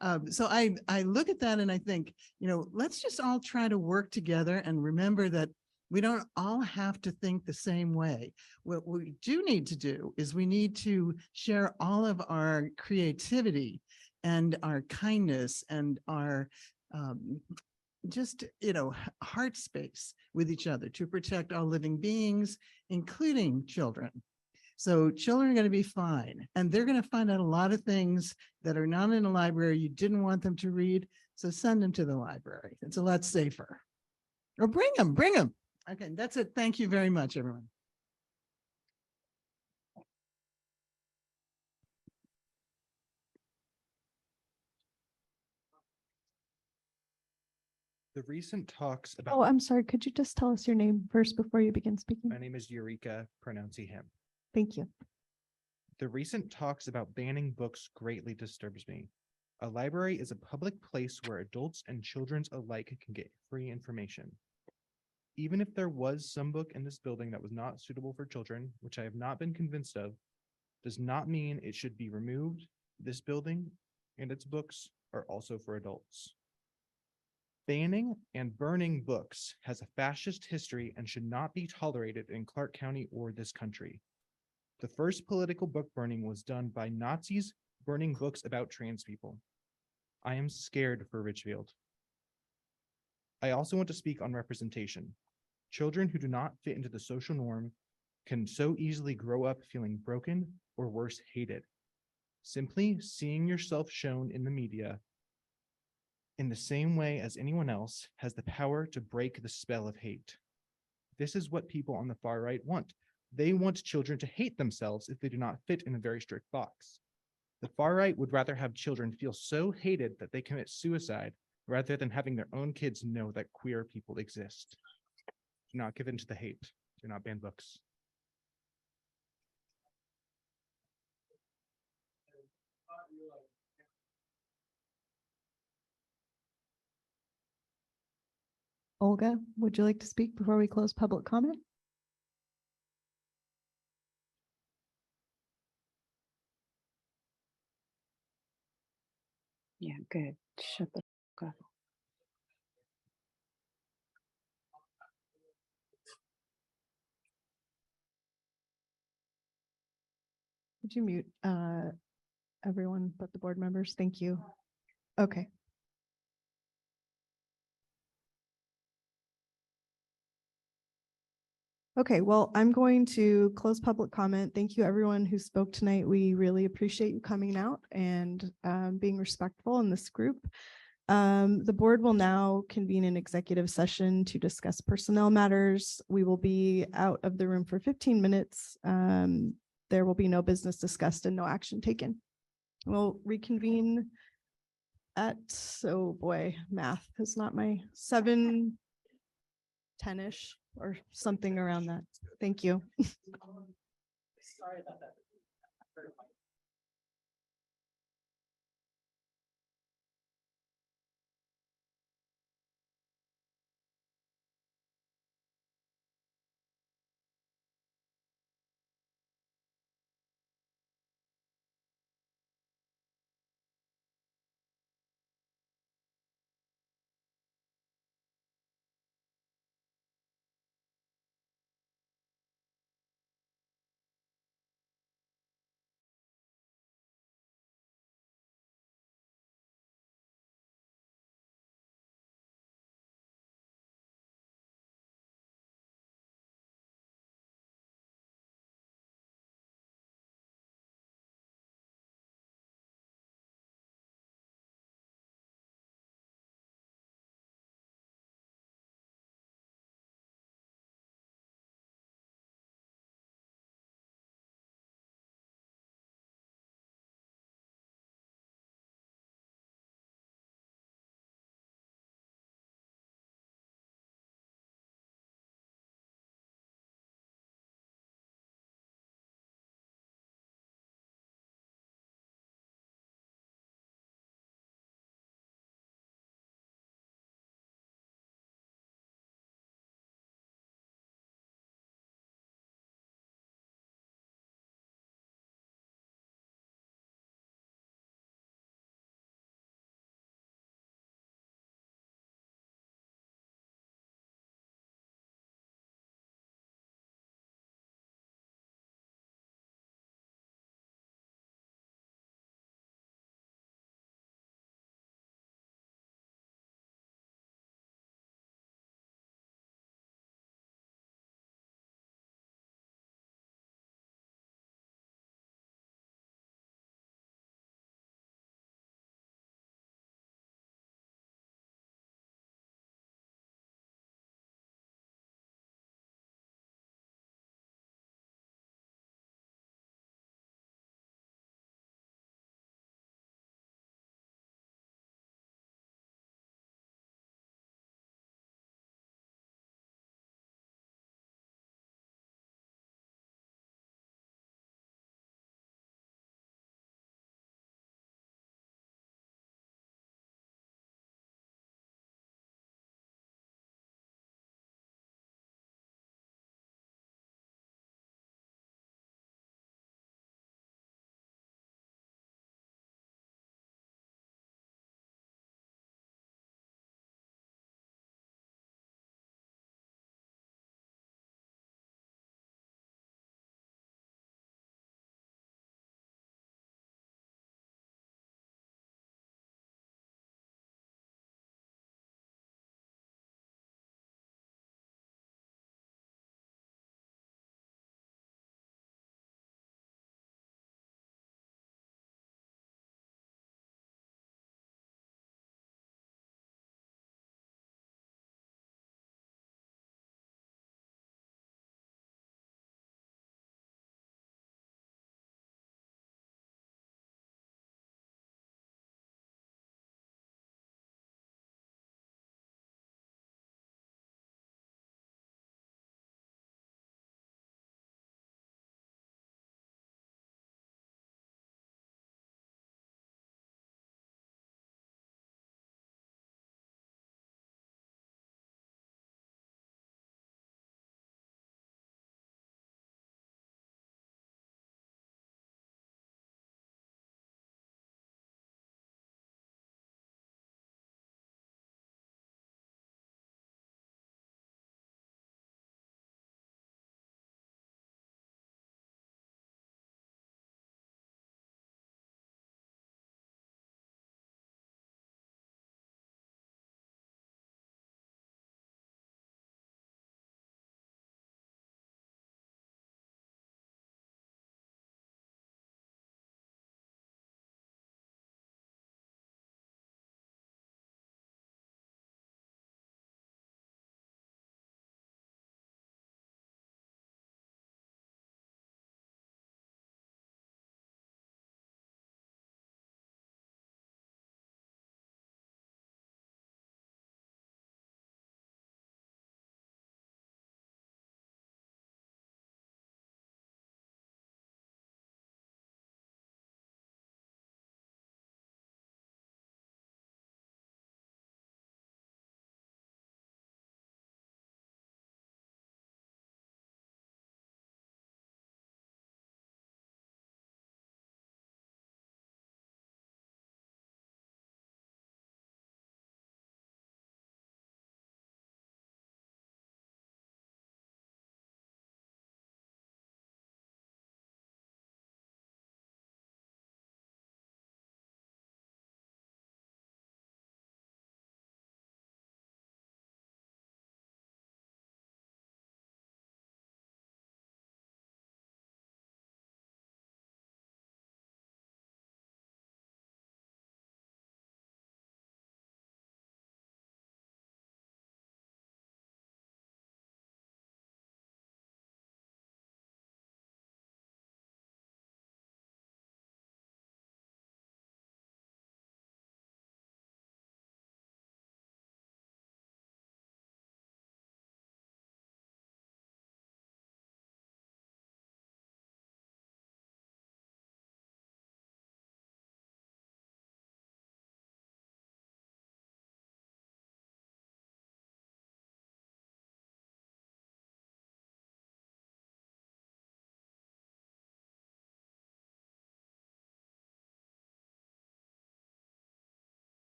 I look at that and I think, let's just all try to work together and remember that we don't all have to think the same way. What we do need to do is we need to share all of our creativity and our kindness and our heart space with each other to protect all living beings, including children. So children are going to be fine, and they're going to find out a lot of things that are not in a library you didn't want them to read. So send them to the library. It's a lot safer. Or bring them. Okay, that's it. Thank you very much, everyone. The recent talks about. Oh, I'm sorry. Could you just tell us your name first before you begin speaking? My name is Eureka, pronouncing him. Thank you. The recent talks about banning books greatly disturbs me. A library is a public place where adults and children alike can get free information. Even if there was some book in this building that was not suitable for children, which I have not been convinced of, does not mean it should be removed. This building and its books are also for adults. Banning and burning books has a fascist history and should not be tolerated in Clark County or this country. The first political book burning was done by Nazis burning books about trans people. I am scared for Richfield. I also want to speak on representation. Children who do not fit into the social norm can so easily grow up feeling broken or worse, hated. Simply seeing yourself shown in the media in the same way as anyone else has the power to break the spell of hate. This is what people on the far right want. They want children to hate themselves if they do not fit in a very strict box. The far right would rather have children feel so hated that they commit suicide rather than having their own kids know that queer people exist. Do not give in to the hate. Do not ban books. Olga, would you like to speak before we close public comment? Yeah, good. Shut the fuck up. Would you mute everyone but the board members? Thank you. Okay. Okay, well, I'm going to close public comment. Thank you, everyone who spoke tonight. We really appreciate you coming out and being respectful in this group. The board will now convene an executive session to discuss personnel matters. We will be out of the room for 15 minutes. There will be no business discussed and no action taken. We'll reconvene at, oh boy, math is not my 7:10-ish or something around that. Thank you. Sorry about that.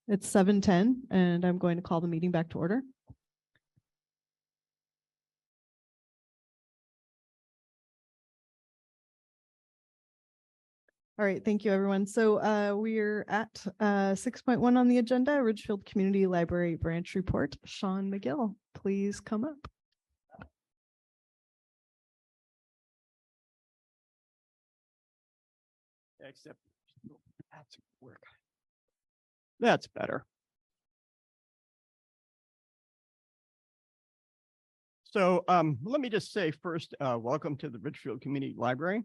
It's 7:10 and I'm going to call the meeting back to order. All right, thank you, everyone. So we're at 6.1 on the agenda, Ridgefield Community Library Branch Report. Sean McGill, please come up. Except that's work. That's better. So let me just say first, welcome to the Ridgefield Community Library.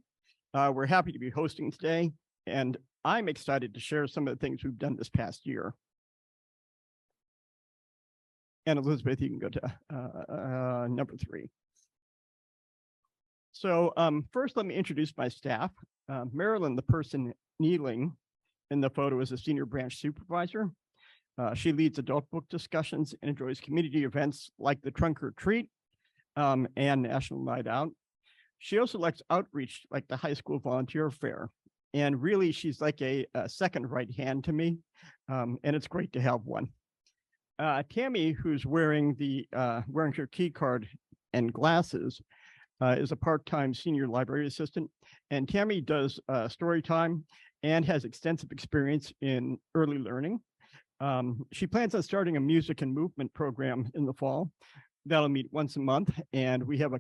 We're happy to be hosting today, and I'm excited to share some of the things we've done this past year. And Elizabeth, you can go to number 3. So first, let me introduce my staff. Marilyn, the person kneeling in the photo, is a senior branch supervisor. She leads adult book discussions and enjoys community events like the Trunk or Treat and National Night Out. She also likes outreach like the high school volunteer fair. And really, she's like a second right hand to me. And it's great to have one. Tammy, who's wearing her key card and glasses, is a part-time senior library assistant. And Tammy does story time and has extensive experience in early learning. She plans on starting a music and movement program in the fall. That'll meet once a month. And we have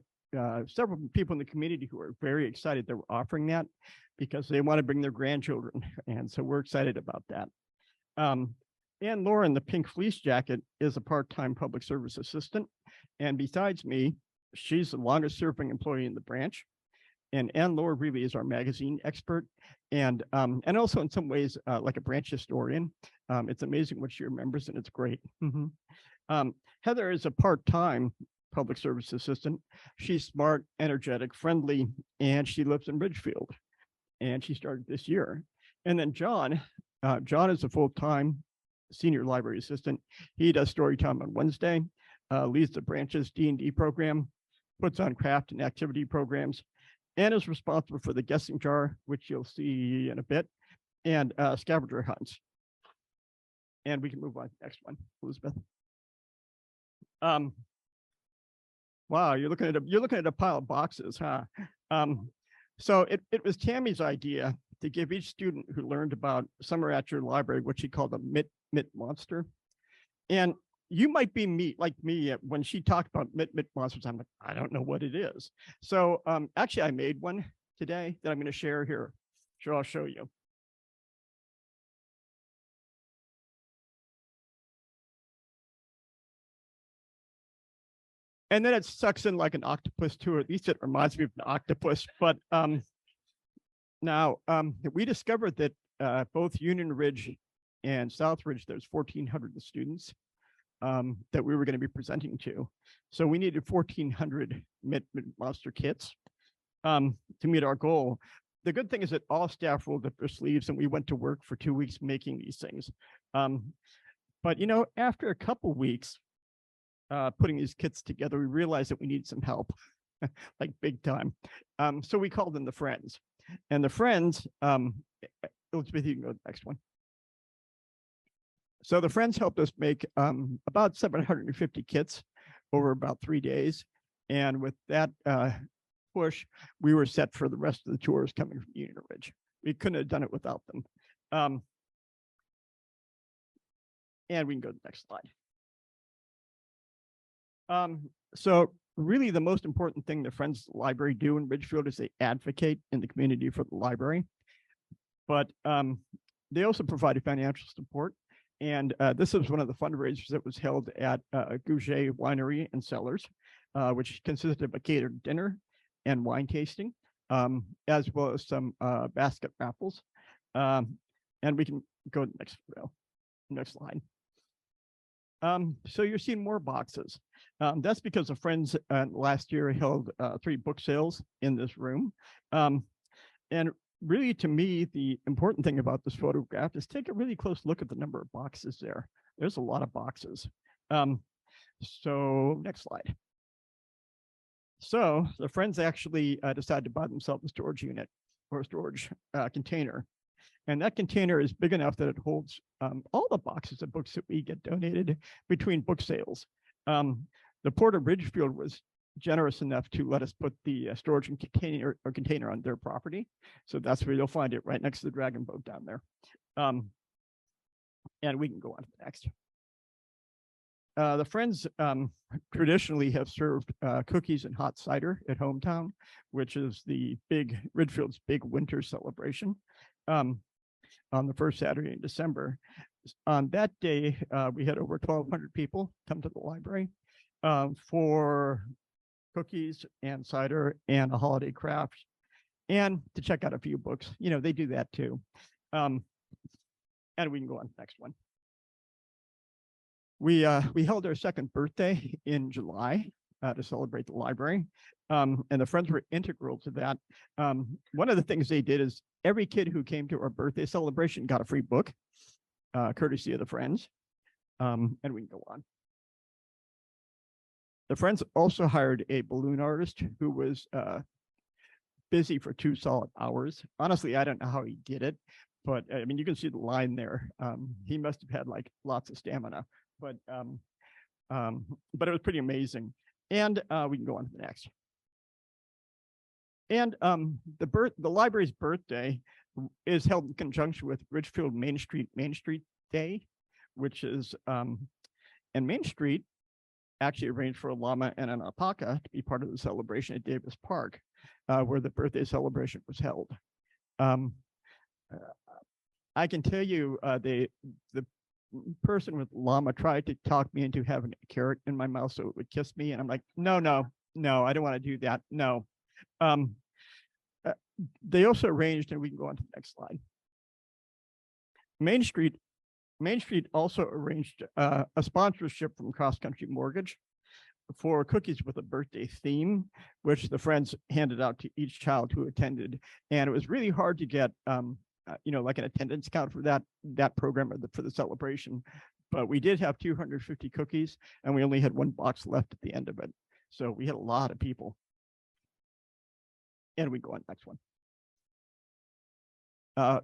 several people in the community who are very excited that we're offering that because they want to bring their grandchildren. And so we're excited about that. Ann Lauren, the pink fleece jacket, is a part-time public service assistant. And besides me, she's the longest serving employee in the branch. And Ann Lauren really is our magazine expert. And also in some ways, like a branch historian. It's amazing what she remembers, and it's great. Heather is a part-time public service assistant. She's smart, energetic, friendly, and she lives in Ridgefield. And she started this year. And then John is a full-time senior library assistant. He does story time on Wednesday, leads the branch's D&D program, puts on craft and activity programs, and is responsible for the guessing jar, which you'll see in a bit, and scavenger hunts. And we can move on to the next one, Elizabeth. Wow, you're looking at a pile of boxes, huh? So it was Tammy's idea to give each student who learned about Summer at Your Library what she called a Mit monster. And you might be like me when she talked about Mit monsters. I'm like, I don't know what it is. So actually, I made one today that I'm going to share here. Sure, I'll show you. And then it sucks in like an octopus too, or at least it reminds me of an octopus. But now we discovered that both Union Ridge and South Ridge, there's 1,400 students that we were going to be presenting to. So we needed 1,400 Mit monster kits to meet our goal. The good thing is that all staff rolled up their sleeves and we went to work for 2 weeks making these things. But after a couple weeks, putting these kits together, we realized that we needed some help, like big time. So we called in the Friends. And the Friends, Elizabeth, you can go to the next one. So the Friends helped us make about 750 kits over about 3 days. And with that push, we were set for the rest of the tours coming from Union Ridge. We couldn't have done it without them. And we can go to the next slide. So really the most important thing the Friends Library do in Ridgefield is they advocate in the community for the library, but they also provide financial support. And this is one of the fundraisers that was held at Gouget Winery and Cellars, which consisted of a catered dinner and wine tasting, as well as some basket raffles. And we can go to the next slide. So you're seeing more boxes. That's because the Friends last year held 3 book sales in this room. And really, to me, the important thing about this photograph is take a really close look at the number of boxes there. There's a lot of boxes. So next slide. So the Friends actually decided to buy themselves a storage unit or a storage container. And that container is big enough that it holds all the boxes of books that we get donated between book sales. The Port of Ridgefield was generous enough to let us put the storage and container on their property. So that's where you'll find it, right next to the Dragon Boat down there. And we can go on to the next. The Friends traditionally have served cookies and hot cider at Hometown, which is the Ridgefield's big winter celebration on the first Saturday in December. On that day, we had over 1,200 people come to the library for cookies and cider and a holiday craft and to check out a few books. You know, they do that too. And we can go on to the next one. We held our second birthday in July to celebrate the library. And the Friends were integral to that. One of the things they did is every kid who came to our birthday celebration got a free book, courtesy of the Friends. And we can go on. The Friends also hired a balloon artist who was busy for 2 solid hours. Honestly, I don't know how he did it, but I mean, you can see the line there. He must have had like lots of stamina, but it was pretty amazing. And we can go on to the next. And the library's birthday is held in conjunction with Ridgefield Main Street Day, which is, and Main Street actually arranged for a llama and an alpaca to be part of the celebration at Davis Park, where the birthday celebration was held. I can tell you the person with llama tried to talk me into having a carrot in my mouth so it would kiss me. And I'm like, no, I don't want to do that. No. They also arranged, and we can go on to the next slide. Main Street also arranged a sponsorship from Cross Country Mortgage for cookies with a birthday theme, which the Friends handed out to each child who attended. And it was really hard to get, like an attendance count for that program or for the celebration. But we did have 250 cookies, and we only had 1 box left at the end of it. So we had a lot of people. And we go on next one.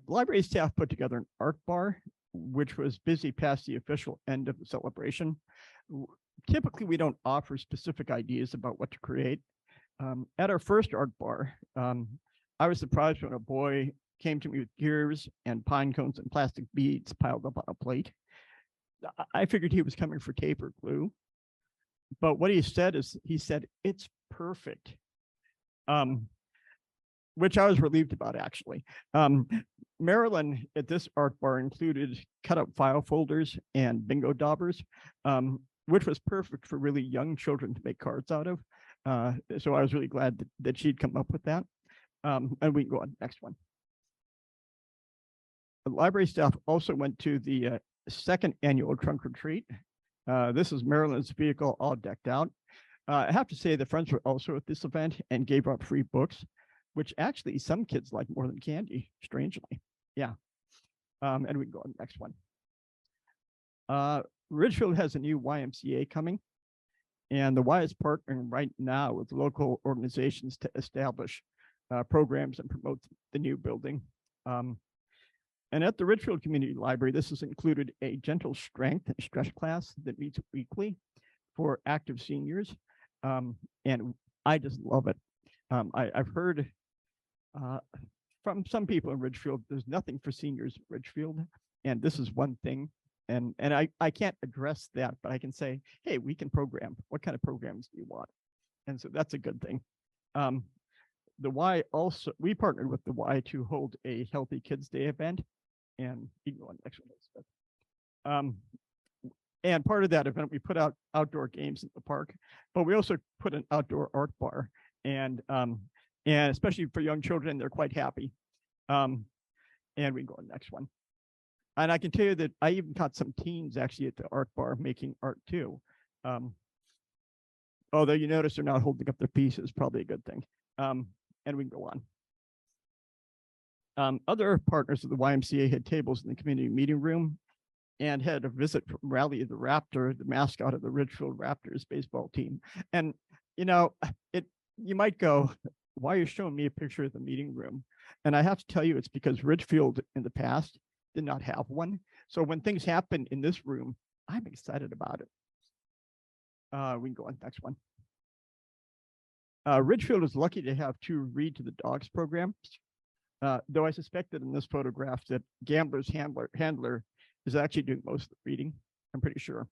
Library staff put together an art bar, which was busy past the official end of the celebration. Typically, we don't offer specific ideas about what to create. At our first art bar, I was surprised when a boy came to me with gears and pine cones and plastic beads piled up on a plate. I figured he was coming for tape or glue. But what he said is, it's perfect. Which I was relieved about, actually. Maryland at this art bar included cut up file folders and bingo daubers, which was perfect for really young children to make cards out of. So I was really glad that she'd come up with that. And we can go on to the next one. The library staff also went to the second annual trunk or treat. This is Maryland's vehicle all decked out. I have to say the Friends were also at this event and gave out free books, which actually some kids like more than candy, strangely. Yeah. And we can go on to the next one. Ridgefield has a new YMCA coming, and the Y is partnering right now with local organizations to establish programs and promote the new building. And at the Ridgefield Community Library, this has included a gentle strength and stretch class that meets weekly for active seniors. And I just love it. I've heard from some people in Ridgefield, there's nothing for seniors in Ridgefield, and this is one thing. And I can't address that, but I can say, hey, we can program. What kind of programs do you want? And so that's a good thing. The Y also, we partnered with the Y to hold a Healthy Kids Day event, and you can go on the next one. And part of that event, we put out outdoor games in the park, but we also put an outdoor art bar, and especially for young children, they're quite happy. And we can go on the next one. And I can tell you that I even caught some teens actually at the art bar making art too. Although you notice they're not holding up their pieces, probably a good thing. And we can go on. Other partners of the YMCA had tables in the community meeting room and had a visit from Rally the Raptor, the mascot of the Ridgefield Raptors baseball team. And, you know, you might go, why are you showing me a picture of the meeting room? And I have to tell you, it's because Ridgefield in the past did not have one. So when things happen in this room, I'm excited about it. We can go on next one. Ridgefield is lucky to have 2 Read to the Dogs programs. Though I suspect that in this photograph that Gambler's handler is actually doing most of the reading. I'm pretty sure.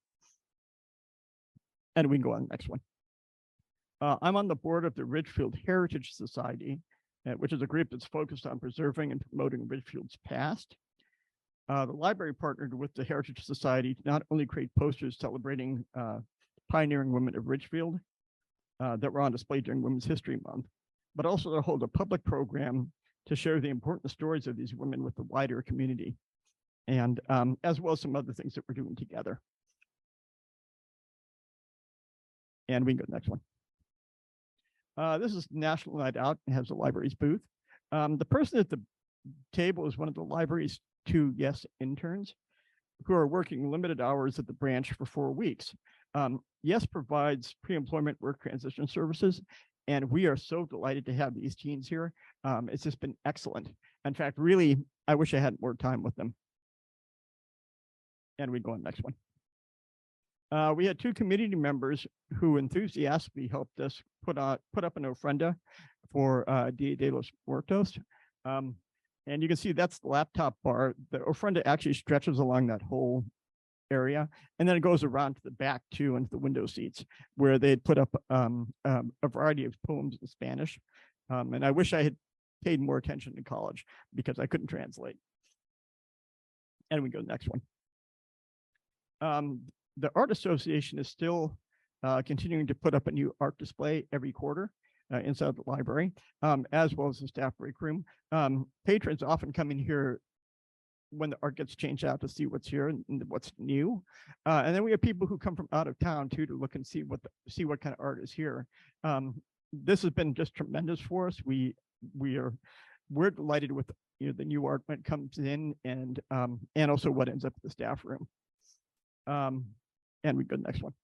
And we can go on the next one. I'm on the board of the Ridgefield Heritage Society, which is a group that's focused on preserving and promoting Ridgefield's past. The library partnered with the Heritage Society to not only create posters celebrating pioneering women of Ridgefield that were on display during Women's History Month, but also to hold a public program to share the important stories of these women with the wider community, and as well as some other things that we're doing together. And we can go to the next one. This is National Night Out and has the library's booth. The person at the table is one of the library's 2 YES interns who are working limited hours at the branch for 4 weeks. YES provides pre-employment work transition services, and we are so delighted to have these teens here. It's just been excellent. In fact, really, I wish I had more time with them. And we go on the next one. We had 2 community members who enthusiastically helped us put up an ofrenda for Dia de los Muertos. And you can see that's the laptop bar. The ofrenda actually stretches along that whole area, and then it goes around to the back too, into the window seats, where they had put up a variety of poems in Spanish. And I wish I had paid more attention in college because I couldn't translate. And we go to the next one. The Art Association is still continuing to put up a new art display every quarter inside the library, as well as the staff break room. Patrons often come in here when the art gets changed out to see what's here and what's new. And then we have people who come from out of town too to look and see what kind of art is here. This has been just tremendous for us. We're delighted with the new art when it comes in, and also what ends up in the staff room. And we go to the next one.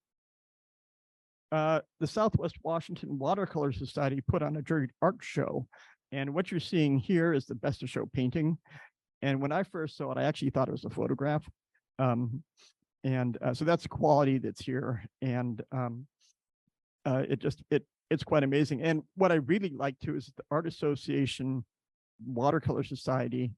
The Southwest Washington Watercolor Society put on a joint art show. And what you're seeing here is the best of show painting. And when I first saw it, I actually thought it was a photograph. So that's the quality that's here. And it's quite amazing. And what I really like too is the Art Association Watercolor Society.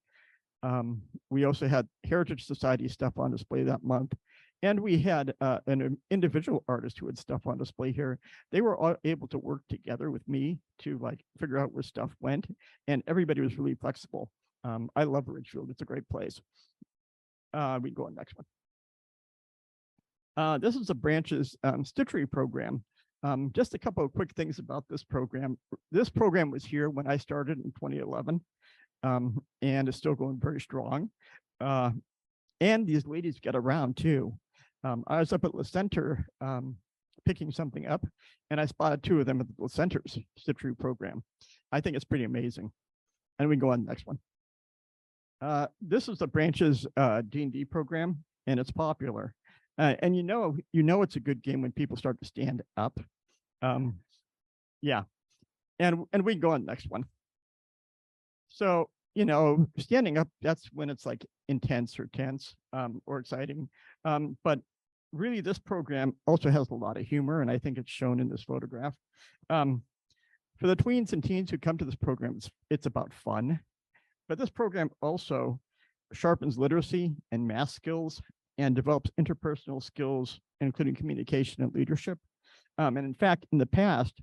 We also had Heritage Society stuff on display that month. And we had an individual artist who had stuff on display here. They were all able to work together with me to figure out where stuff went, and everybody was really flexible. I love Ridgefield. It's a great place. We go on next one. This is the branch's stitchery program. Just a couple of quick things about this program. This program was here when I started in 2011, and it's still going very strong. And these ladies get around too. I was up at the center picking something up, and I spotted 2 of them at the center's stitchery program. I think it's pretty amazing. And we go on the next one. This is the branch's D&D program, and it's popular. And you know it's a good game when people start to stand up. Yeah, and we go on the next one. So standing up, that's when it's intense or tense or exciting. But really, this program also has a lot of humor, and I think it's shown in this photograph. For the tweens and teens who come to this program, it's about fun. But this program also sharpens literacy and math skills and develops interpersonal skills, including communication and leadership. And in fact, in the past,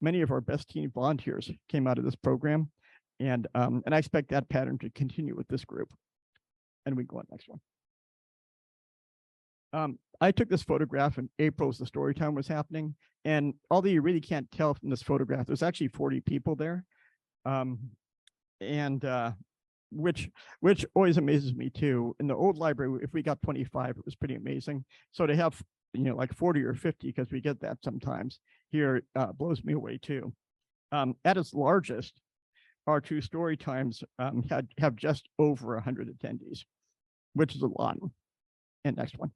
many of our best teen volunteers came out of this program. And I expect that pattern to continue with this group. And we go on next one. I took this photograph in April as the story time was happening. And although you really can't tell from this photograph, there's actually 40 people there. Which always amazes me too. In the old library, if we got 25, it was pretty amazing. So to have 40 or 50, because we get that sometimes here, blows me away too. At its largest, our 2 story times have just over 100 attendees, which is a lot. And next one.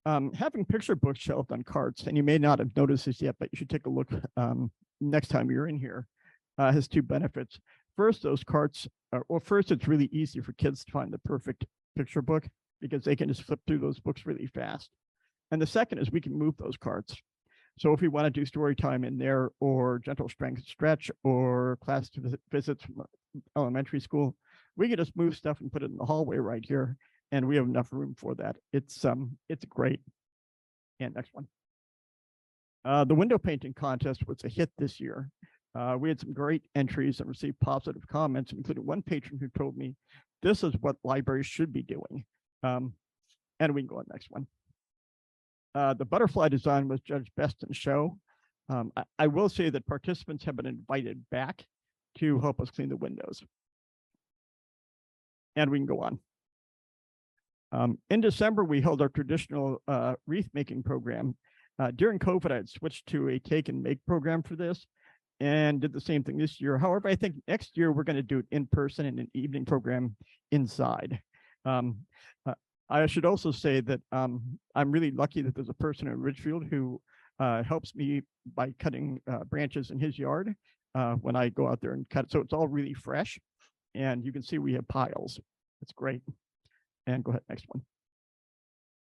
Having picture books shelved on carts, and you may not have noticed this yet, but you should take a look next time you're in here, has two benefits. First, those carts, first, it's really easy for kids to find the perfect picture book because they can just flip through those books really fast. And the second is we can move those carts. So if we want to do story time in there or gentle strength stretch or class visits from elementary school, we can just move stuff and put it in the hallway right here. And we have enough room for that. It's great. And next one. The window painting contest was a hit this year. We had some great entries and received positive comments, including one patron who told me this is what libraries should be doing. And we can go on next one. The butterfly design was judged best in show. I will say that participants have been invited back to help us clean the windows. And we can go on. In December, we held our traditional wreath making program. During COVID, I had switched to a take and make program for this and did the same thing this year. However, I think next year we're going to do it in person in an evening program inside. I should also say that I'm really lucky that there's a person in Ridgefield who helps me by cutting branches in his yard when I go out there and cut. So it's all really fresh. And you can see we have piles. It's great. And go ahead, next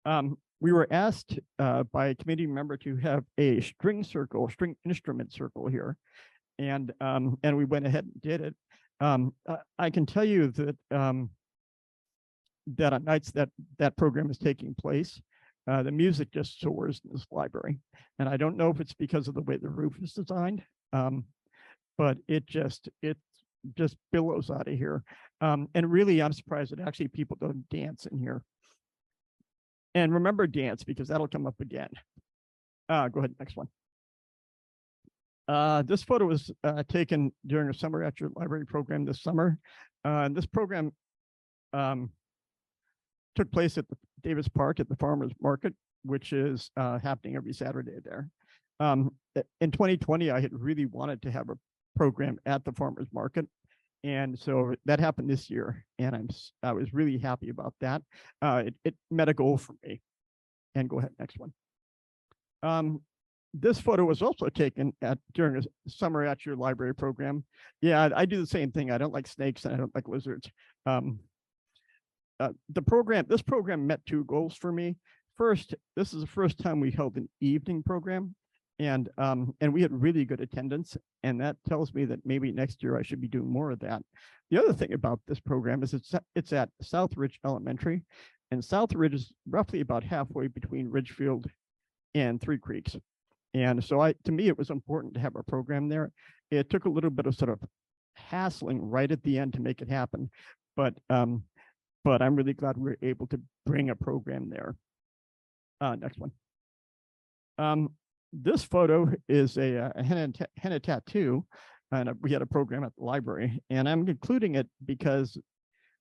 one. We were asked by a committee member to have a string instrument circle here. And we went ahead and did it. I can tell you that that on nights that program is taking place, the music just soars in this library. And I don't know if it's because of the way the roof is designed, but it just billows out of here. And really, I'm surprised that actually people don't dance in here. And remember dance, because that'll come up again. Go ahead, next one. This photo was taken during a summer at your library program this summer. This program took place at the Davis Park at the Farmers Market, which is happening every Saturday there. In 2020, I had really wanted to have a program at the Farmers Market. And so that happened this year, and I was really happy about that. It met a goal for me. And go ahead, next one. This photo was also taken during a summer at your library program. Yeah, I do the same thing. I don't like snakes and I don't like lizards. This program met two goals for me. First, this is the first time we held an evening program, and we had really good attendance, and that tells me that maybe next year I should be doing more of that. The other thing about this program is it's at South Ridge Elementary, and South Ridge is roughly about halfway between Ridgefield and Three Creeks. And so to me, it was important to have a program there. It took a little bit of sort of hassling right at the end to make it happen, but I'm really glad we were able to bring a program there. Next one. This photo is a henna tattoo, and we had a program at the library, and I'm including it because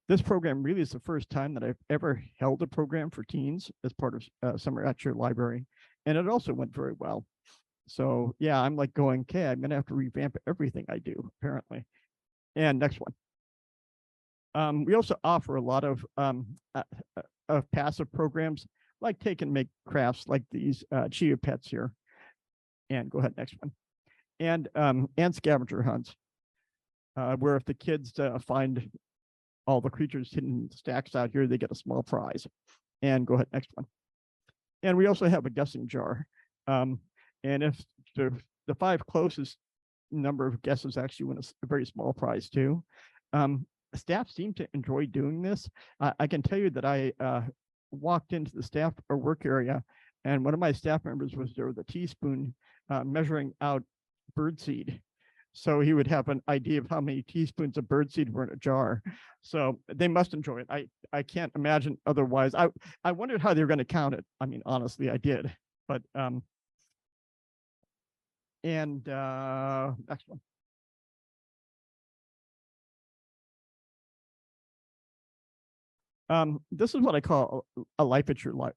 this program really is the first time that I've ever held a program for teens as part of Summer at Your Library, and it also went very well. So yeah, I'm like going, okay, I'm gonna have to revamp everything I do, apparently. And next one. We also offer a lot of passive programs, like take and make crafts like these chia pets here. And go ahead, next one. And scavenger hunts, where if the kids find all the creatures hidden in stacks out here, they get a small prize. And go ahead, next one. And we also have a guessing jar. And if the 5 closest number of guesses actually win a very small prize too. Staff seem to enjoy doing this. I can tell you that I walked into the staff or work area, and one of my staff members was there with a teaspoon measuring out birdseed. So he would have an idea of how many teaspoons of birdseed were in a jar. So they must enjoy it. I can't imagine otherwise. I wondered how they were going to count it. I mean, honestly, I did. But next one. This is what I call a life at the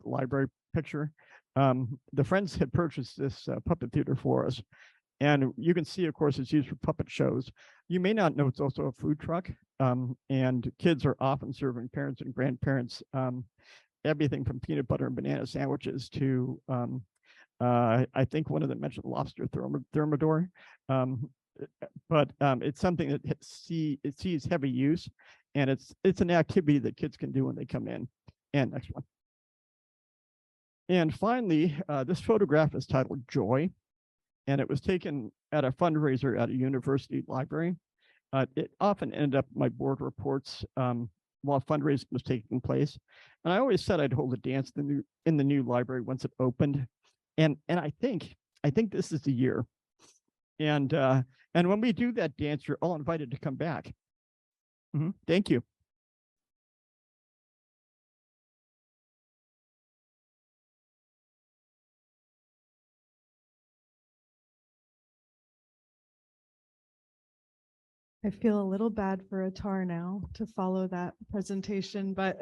library picture. The Friends had purchased this puppet theater for us, and you can see, of course, it's used for puppet shows. You may not know it's also a food truck, and kids are often serving parents and grandparents everything from peanut butter and banana sandwiches to, I think one of them mentioned lobster thermidor. But it's something that it sees heavy use, and it's an activity that kids can do when they come in. And next one. And finally, this photograph is titled Joy, and it was taken at a fundraiser at a university library. It often ended up in my board reports while fundraising was taking place. And I always said I'd hold a dance in the new library once it opened. And I think this is the year. And when we do that dance, you're all invited to come back. Thank you. I feel a little bad for Atar now to follow that presentation, but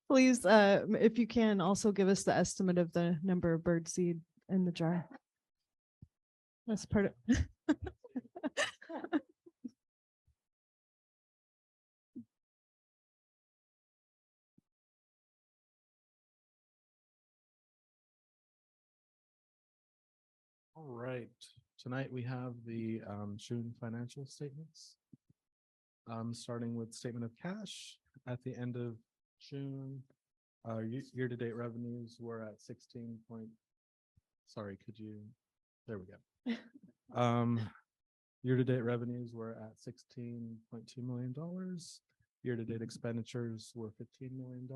please, if you can, also give us the estimate of the number of birdseed in the jar. That's part of. All right, tonight we have the June financial statements. Starting with statement of cash at the end of June. Year-to-date revenues were at 16 point. Sorry, could you? There we go. Year-to-date revenues were at $16.2 million. Year-to-date expenditures were $15 million.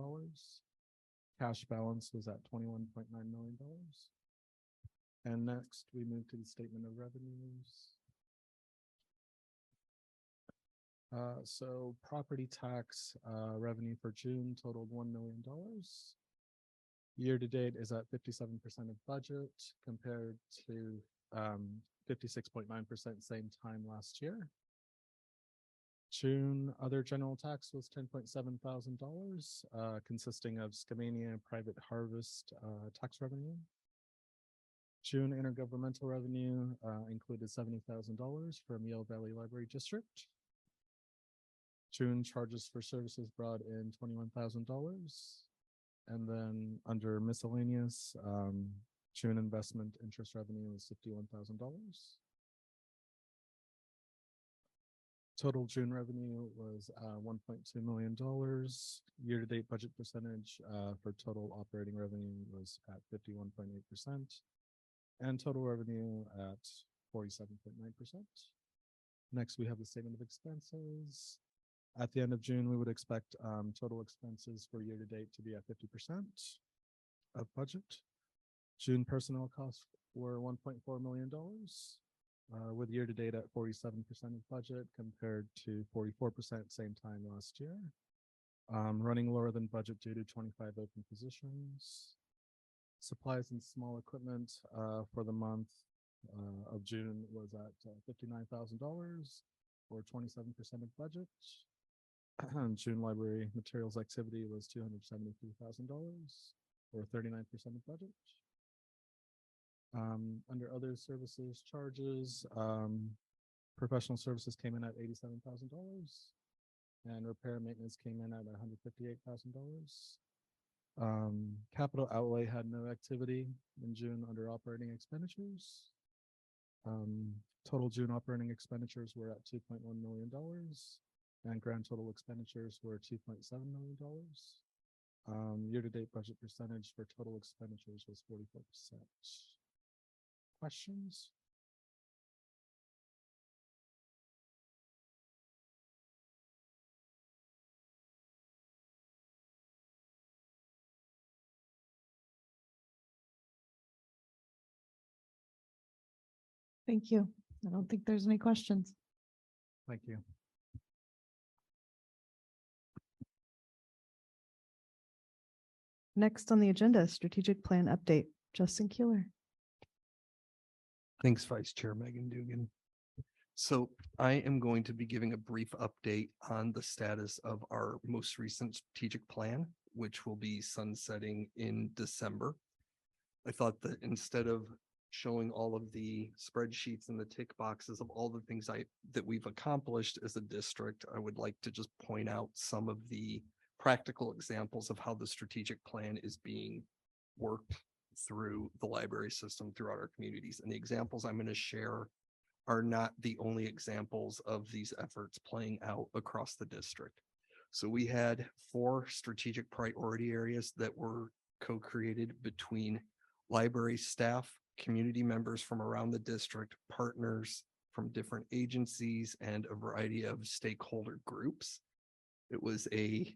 Cash balance was at $21.9 million. And next, we move to the statement of revenues. So property tax revenue for June totaled $1 million. Year to date is at 57% of budget compared to 56.9% same time last year. June other general tax was $10.7 thousand, consisting of Skamania private harvest tax revenue. June intergovernmental revenue included $70,000 from Yale Valley Library District. June charges for services brought in $21,000. And then under miscellaneous, June investment interest revenue is $51,000. Total June revenue was $1.2 million. Year-to-date budget percentage for total operating revenue was at 51.8%. And total revenue at 47.9%. Next, we have the statement of expenses. At the end of June, we would expect total expenses for year-to-date to be at 50% of budget. June personnel costs were $1.4 million, with year-to-date at 47% of budget compared to 44% same time last year. Running lower than budget due to 25 open positions. Supplies and small equipment for the month of June was at $59,000 or 27% of budget. June library materials activity was $273,000 or 39% of budget. Under other services charges, professional services came in at $87,000 and repair and maintenance came in at $158,000. Capital outlay had no activity in June under operating expenditures. Total June operating expenditures were at $2.1 million and grand total expenditures were $2.7 million. Year-to-date budget percentage for total expenditures was 44%. Questions? Thank you. I don't think there's any questions. Thank you. Next on the agenda, strategic plan update, Justin Keeler. Thanks, Vice Chair Megan Dugan. So I am going to be giving a brief update on the status of our most recent strategic plan, which will be sunsetting in December. I thought that instead of showing all of the spreadsheets and the tick boxes of all the things that we've accomplished as a district, I would like to just point out some of the practical examples of how the strategic plan is being worked through the library system throughout our communities. And the examples I'm going to share are not the only examples of these efforts playing out across the district. So we had 4 strategic priority areas that were co-created between library staff, community members from around the district, partners from different agencies, and a variety of stakeholder groups. It was a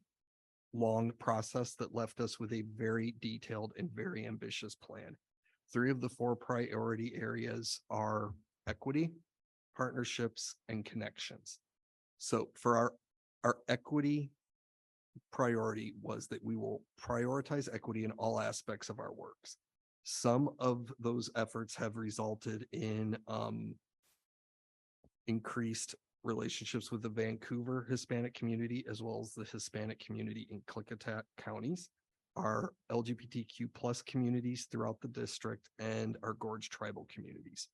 long process that left us with a very detailed and very ambitious plan. 3 of the 4 priority areas are equity, partnerships, and connections. So for our equity priority was that we will prioritize equity in all aspects of our works. Some of those efforts have resulted in increased relationships with the Vancouver Hispanic community, as well as the Hispanic community in Klickitat counties, our LGBTQ plus communities throughout the district, and our Gorge tribal communities.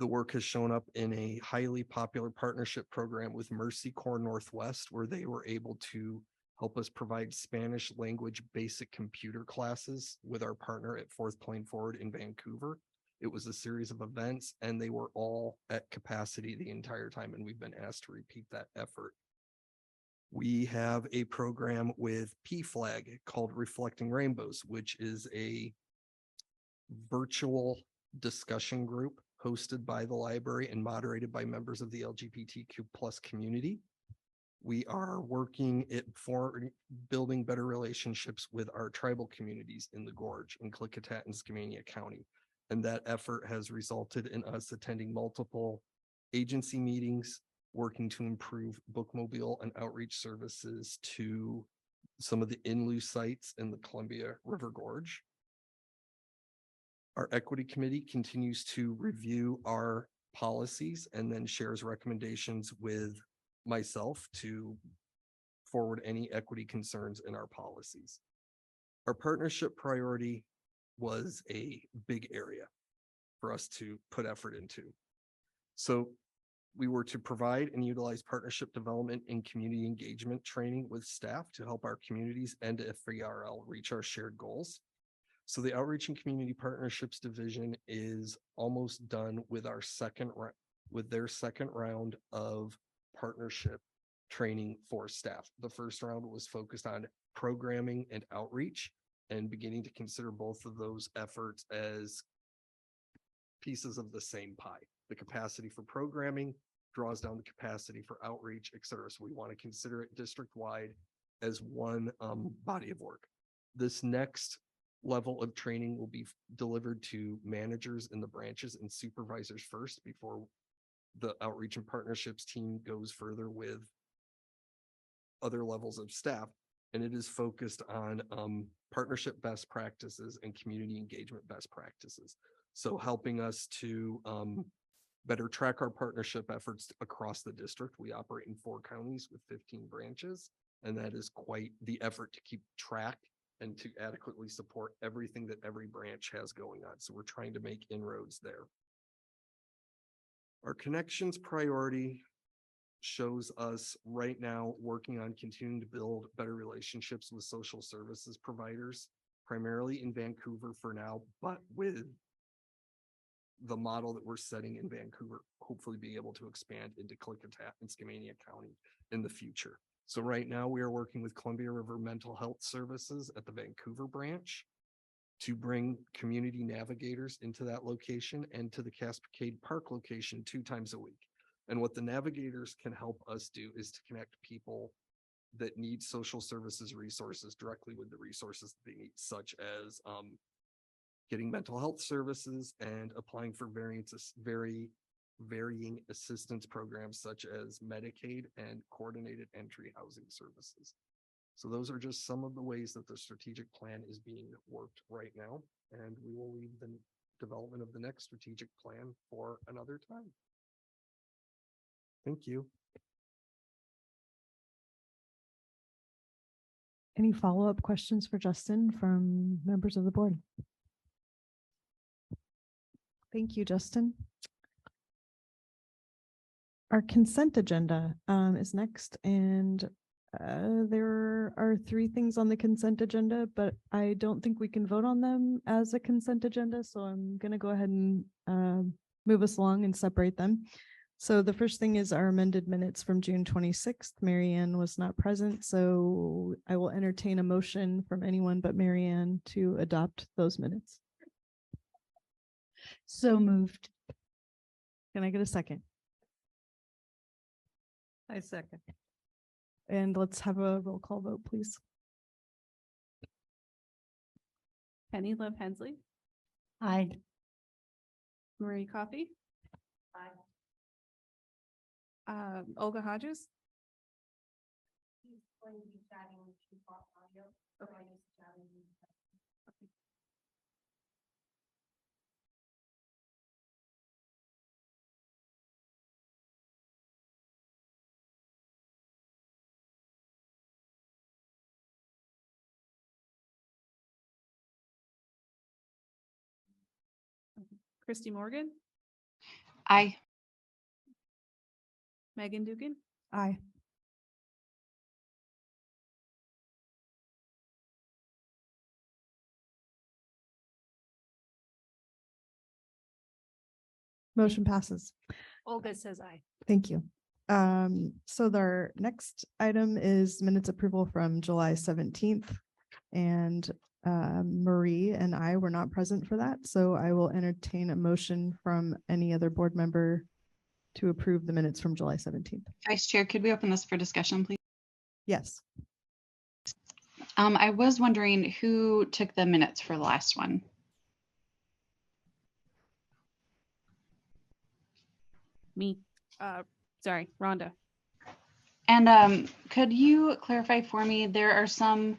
The work has shown up in a highly popular partnership program with Mercy Corps Northwest, where they were able to help us provide Spanish language basic computer classes with our partner at Fourth Plain Forward in Vancouver. It was a series of events and they were all at capacity the entire time, and we've been asked to repeat that effort. We have a program with PFLAG called Reflecting Rainbows, which is a virtual discussion group hosted by the library and moderated by members of the LGBTQ plus community. We are working for building better relationships with our tribal communities in the Gorge, in Klickitat and Skamania County. And that effort has resulted in us attending multiple agency meetings, working to improve bookmobile and outreach services to some of the in-lieu sites in the Columbia River Gorge. Our equity committee continues to review our policies and then shares recommendations with myself to forward any equity concerns in our policies. Our partnership priority was a big area for us to put effort into. So we were to provide and utilize partnership development and community engagement training with staff to help our communities and FVRL reach our shared goals. So the Outreach and Community Partnerships Division is almost done with their second round of partnership training for staff. The first round was focused on programming and outreach, and beginning to consider both of those efforts as pieces of the same pie. The capacity for programming draws down the capacity for outreach, et cetera. So we want to consider it district-wide as one body of work. This next level of training will be delivered to managers in the branches and supervisors first before the outreach and partnerships team goes further with other levels of staff. And it is focused on partnership best practices and community engagement best practices. So helping us to better track our partnership efforts across the district. We operate in 4 counties with 15 branches, and that is quite the effort to keep track and to adequately support everything that every branch has going on. So we're trying to make inroads there. Our connections priority shows us right now working on continuing to build better relationships with social services providers, primarily in Vancouver for now, but with the model that we're setting in Vancouver, hopefully be able to expand into Klickitat and Skamania County in the future. So right now we are working with Columbia River Mental Health Services at the Vancouver branch to bring community navigators into that location and to the Cascade Park location 2 times a week. And what the navigators can help us do is to connect people that need social services resources directly with the resources that they need, such as getting mental health services and applying for varying assistance programs such as Medicaid and coordinated entry housing services. So those are just some of the ways that the strategic plan is being worked right now, and we will leave the development of the next strategic plan for another time. Thank you. Any follow-up questions for Justin from members of the board? Thank you, Justin. Our consent agenda is next, and There are three things on the consent agenda, but I don't think we can vote on them as a consent agenda, so I'm gonna go ahead and move us along and separate them. So the first thing is our amended minutes from June 26th. Mary Ann was not present, so I will entertain a motion from anyone but Mary Ann to adopt those minutes. So moved. Can I get a second? I second. And let's have a roll call vote, please. Penny Love Hensley, Aye. Marie Coffey. Olga Hodges. Christy Morgan, Aye. Megan Dugan, Aye. Motion passes. Olga says aye. Thank you. So our next item is minutes approval from July 17th. And Marie and I were not present for that, so I will entertain a motion from any other board member to approve the minutes from July 17th. Vice Chair, could we open this for discussion, please? Yes. I was wondering who took the minutes for the last one. Me. Sorry, Rhonda. And could you clarify for me, there are some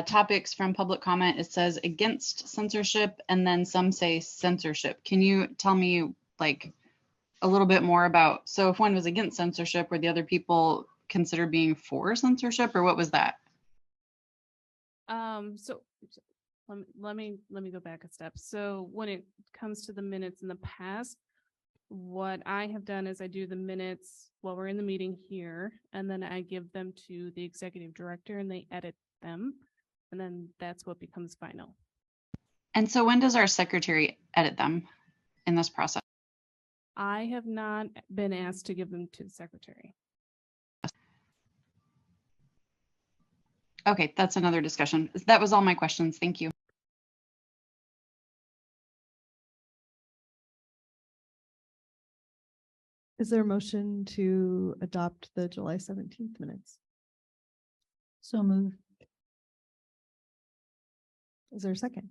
topics from public comment. It says against censorship and then some say censorship. Can you tell me like a little bit more about, so if one was against censorship, were the other people considered being for censorship, or what was that? So let me go back a step. So when it comes to the minutes in the past, what I have done is I do the minutes while we're in the meeting here, and then I give them to the executive director and they edit them. And then that's what becomes final. And so when does our secretary edit them in this process? I have not been asked to give them to the secretary. Okay, that's another discussion. That was all my questions. Thank you. Is there a motion to adopt the July 17th minutes? So moved. Is there a second?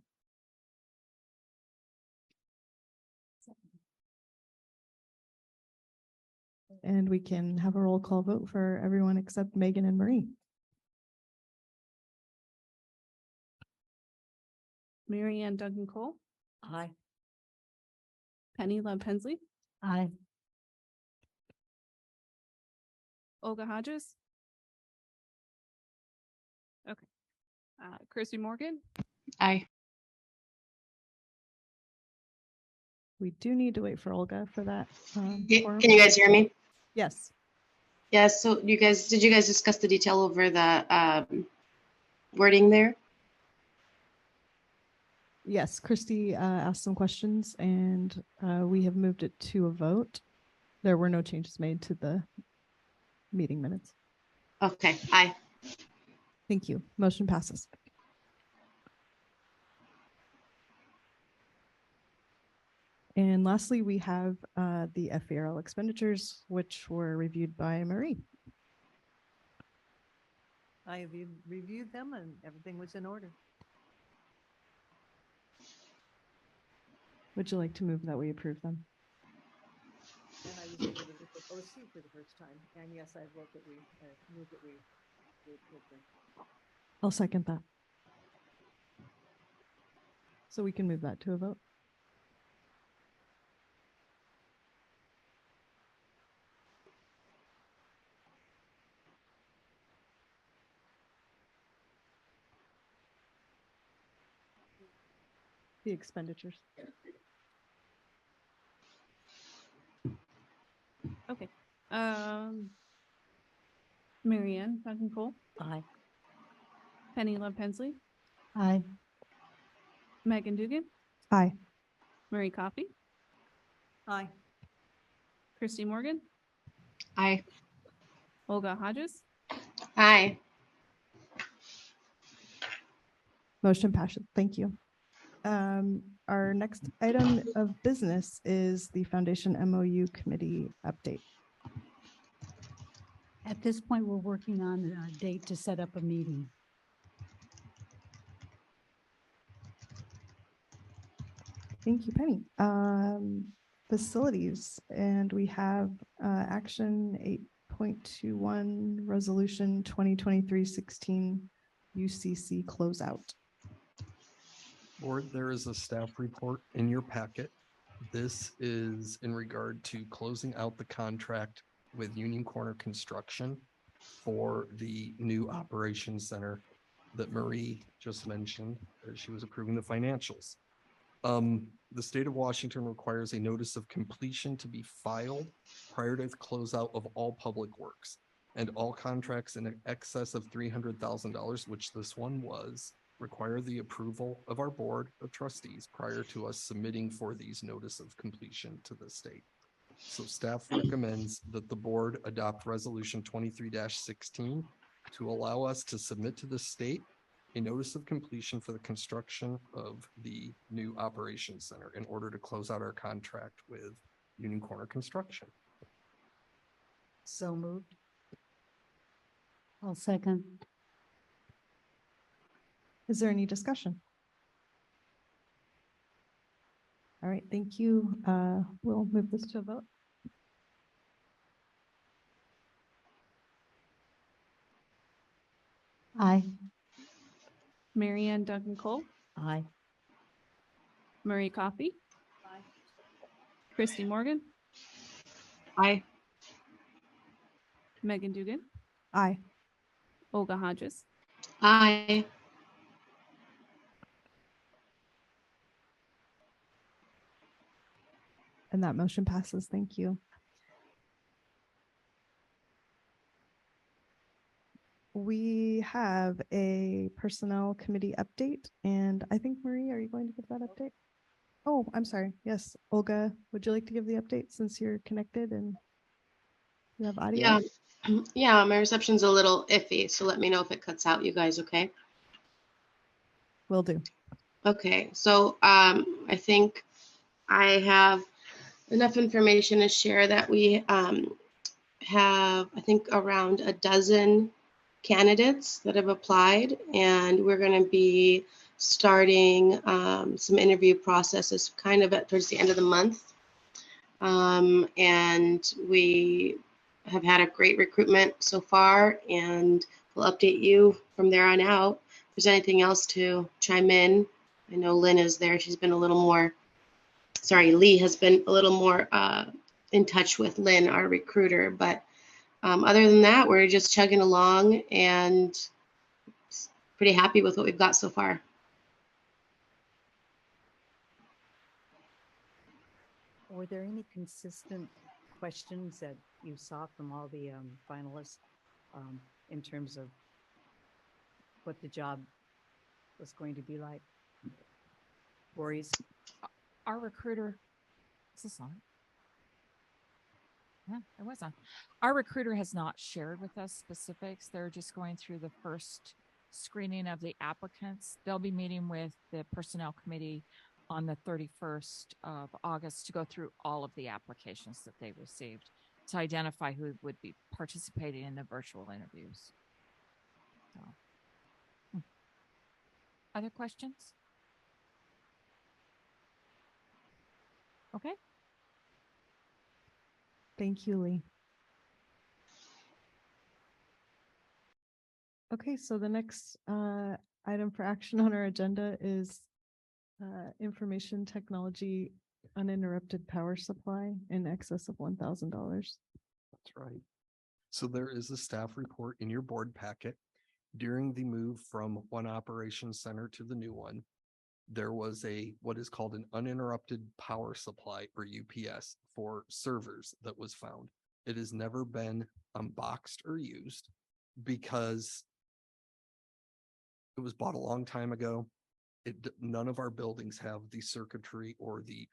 And we can have a roll call vote for everyone except Megan and Marie. Mary Ann Duncan Cole. Aye. Penny Love Hensley. Aye. Olga Hodges. Okay. Christy Morgan. Aye. We do need to wait for Olga for that. Can you guys hear me? Yes. Yes. So did you guys discuss the detail over the wording there? Yes, Christy asked some questions and we have moved it to a vote. There were no changes made to the meeting minutes. Okay. Aye. Thank you. Motion passes. And lastly, we have the FVRL expenditures, which were reviewed by Marie. I have reviewed them and everything was in order. Would you like to move that we approve them? And I was able to look at OC for the first time. And yes, I vote that we move that we approve them. I'll second that. So we can move that to a vote. The expenditures. Okay. Marianne Duncan Cole, Aye. Penny Love Pensley, Aye. Megan Dugan, Aye. Murray Coffey, Aye. Christy Morgan, Aye. Olga Hodges, Aye. Motion passes. Thank you. Our next item of business is the Foundation MOU Committee update. At this point, we're working on a date to set up a meeting. Thank you, Penny. Facilities, and we have action 8.21 resolution 2023-16 UCC closeout. Board, there is a staff report in your packet. This is in regard to closing out the contract with Union Corner Construction for the new operations center that Marie just mentioned, as she was approving the financials. The state of Washington requires a notice of completion to be filed prior to the closeout of all public works, and all contracts in excess of $300,000, which this one was, require the approval of our board of trustees prior to us submitting for these notice of completion to the state. So staff recommends that the board adopt resolution 23-16 to allow us to submit to the state a notice of completion for the construction of the new operations center in order to close out our contract with Union Corner Construction. So moved. I'll second. Is there any discussion? All right, thank you. We'll move this to a vote. Aye. Marianne Duncan Cole, Aye. Murray Coffey, Christy Morgan, Aye. Megan Dugan, Aye. Olga Hodges, Aye. And that motion passes. Thank you. We have a personnel committee update, and I think Marie, are you going to give that update? Oh, I'm sorry. Yes, Olga, would you like to give the update since you're connected and you have audio? Yeah. Yeah, my reception's a little iffy, so let me know if it cuts out, you guys, okay? Will do. Okay, so I think I have enough information to share that we have, I think, around a dozen candidates that have applied, and we're going to be starting some interview processes kind of towards the end of the month. And we have had a great recruitment so far, and we'll update you from there on out. If there's anything else to chime in, I know Lynn is there. She's been a little more, sorry, Lee has been a little more in touch with Lynn, our recruiter. But other than that, we're just chugging along and pretty happy with what we've got so far. Were there any consistent questions that you saw from all the finalists in terms of what the job was going to be like? Worries? Our recruiter, is this on? Yeah, it was on. Our recruiter has not shared with us specifics. They're just going through the first screening of the applicants. They'll be meeting with the personnel committee on the 31st of August to go through all of the applications that they received to identify who would be participating in the virtual interviews. So. Other questions? Okay. Thank you, Lee. Okay, so the next item for action on our agenda is information technology uninterrupted power supply in excess of $1,000. That's right. So there is a staff report in your board packet. During the move from one operations center to the new one, there was what is called an uninterrupted power supply, or UPS, for servers that was found. It has never been unboxed or used. because it was bought a long time ago. None of our buildings have the circuitry or the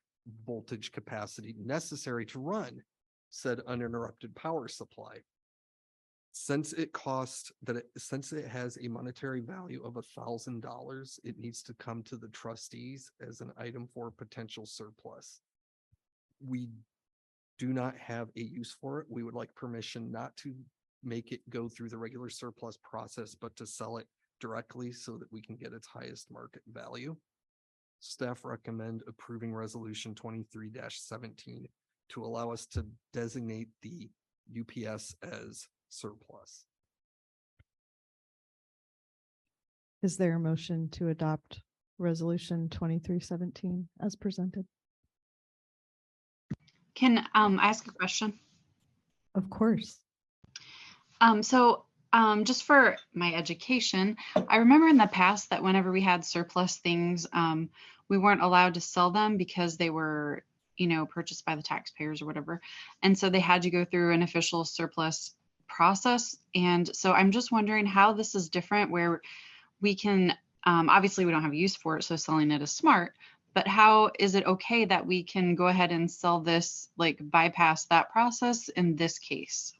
voltage capacity necessary to run said uninterrupted power supply. Since it has a monetary value of $1,000, it needs to come to the trustees as an item for potential surplus. We do not have a use for it. We would like permission not to make it go through the regular surplus process, but to sell it directly so that we can get its highest market value. Staff recommend approving resolution 23-17 to allow us to designate the UPS as surplus. Is there a motion to adopt resolution 2317 as presented? Can I ask a question? Of course. Just for my education, I remember in the past that whenever we had surplus things, we weren't allowed to sell them because they were, purchased by the taxpayers or whatever. And so they had to go through an official surplus process. And so I'm just wondering how this is different, where we can, obviously we don't have use for it, so selling it is smart, but how is it okay that we can go ahead and sell this, like bypass that process in this case?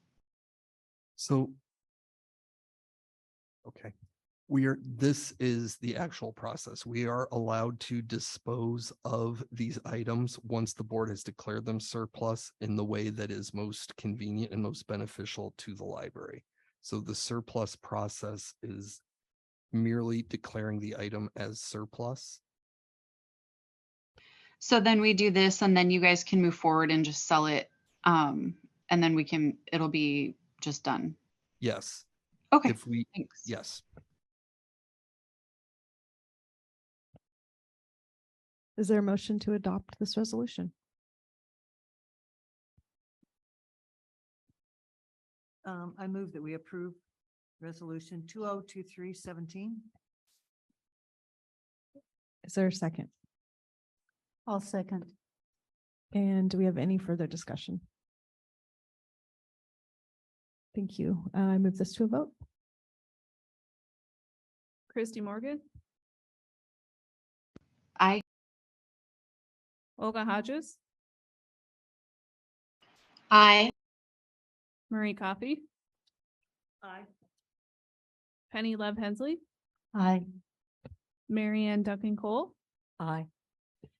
So, okay, this is the actual process. We are allowed to dispose of these items once the board has declared them surplus in the way that is most convenient and most beneficial to the library. So the surplus process is merely declaring the item as surplus. So then we do this and then you guys can move forward and just sell it. And then it'll be just done. Yes. Okay. Thanks. Yes. Is there a motion to adopt this resolution? I move that we approve resolution 202317. Is there a second? I'll second. And do we have any further discussion? Thank you. I move this to a vote. Christy Morgan, Aye. Olga Hodges, Aye. Marie Coffey, Aye. Penny Love Hensley, Aye. Mary Ann Duncan Cole, Aye.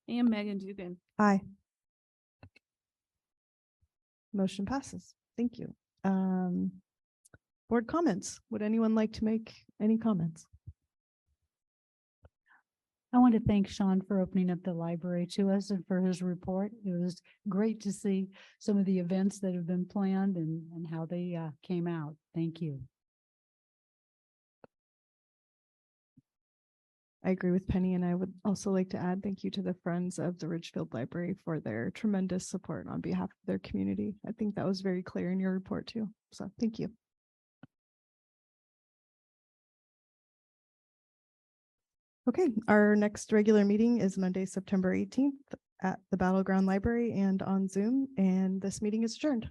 and Megan Dugan. Aye. Motion passes. Thank you. Board comments. Would anyone like to make any comments? I want to thank Sean for opening up the library to us and for his report. It was great to see some of the events that have been planned and how they came out. Thank you. I agree with Penny, and I would also like to add thank you to the Friends of the Ridgefield Library for their tremendous support on behalf of their community. I think that was very clear in your report too. So thank you. Okay, our next regular meeting is Monday, September 18th at the Battleground Library and on Zoom, and this meeting is adjourned.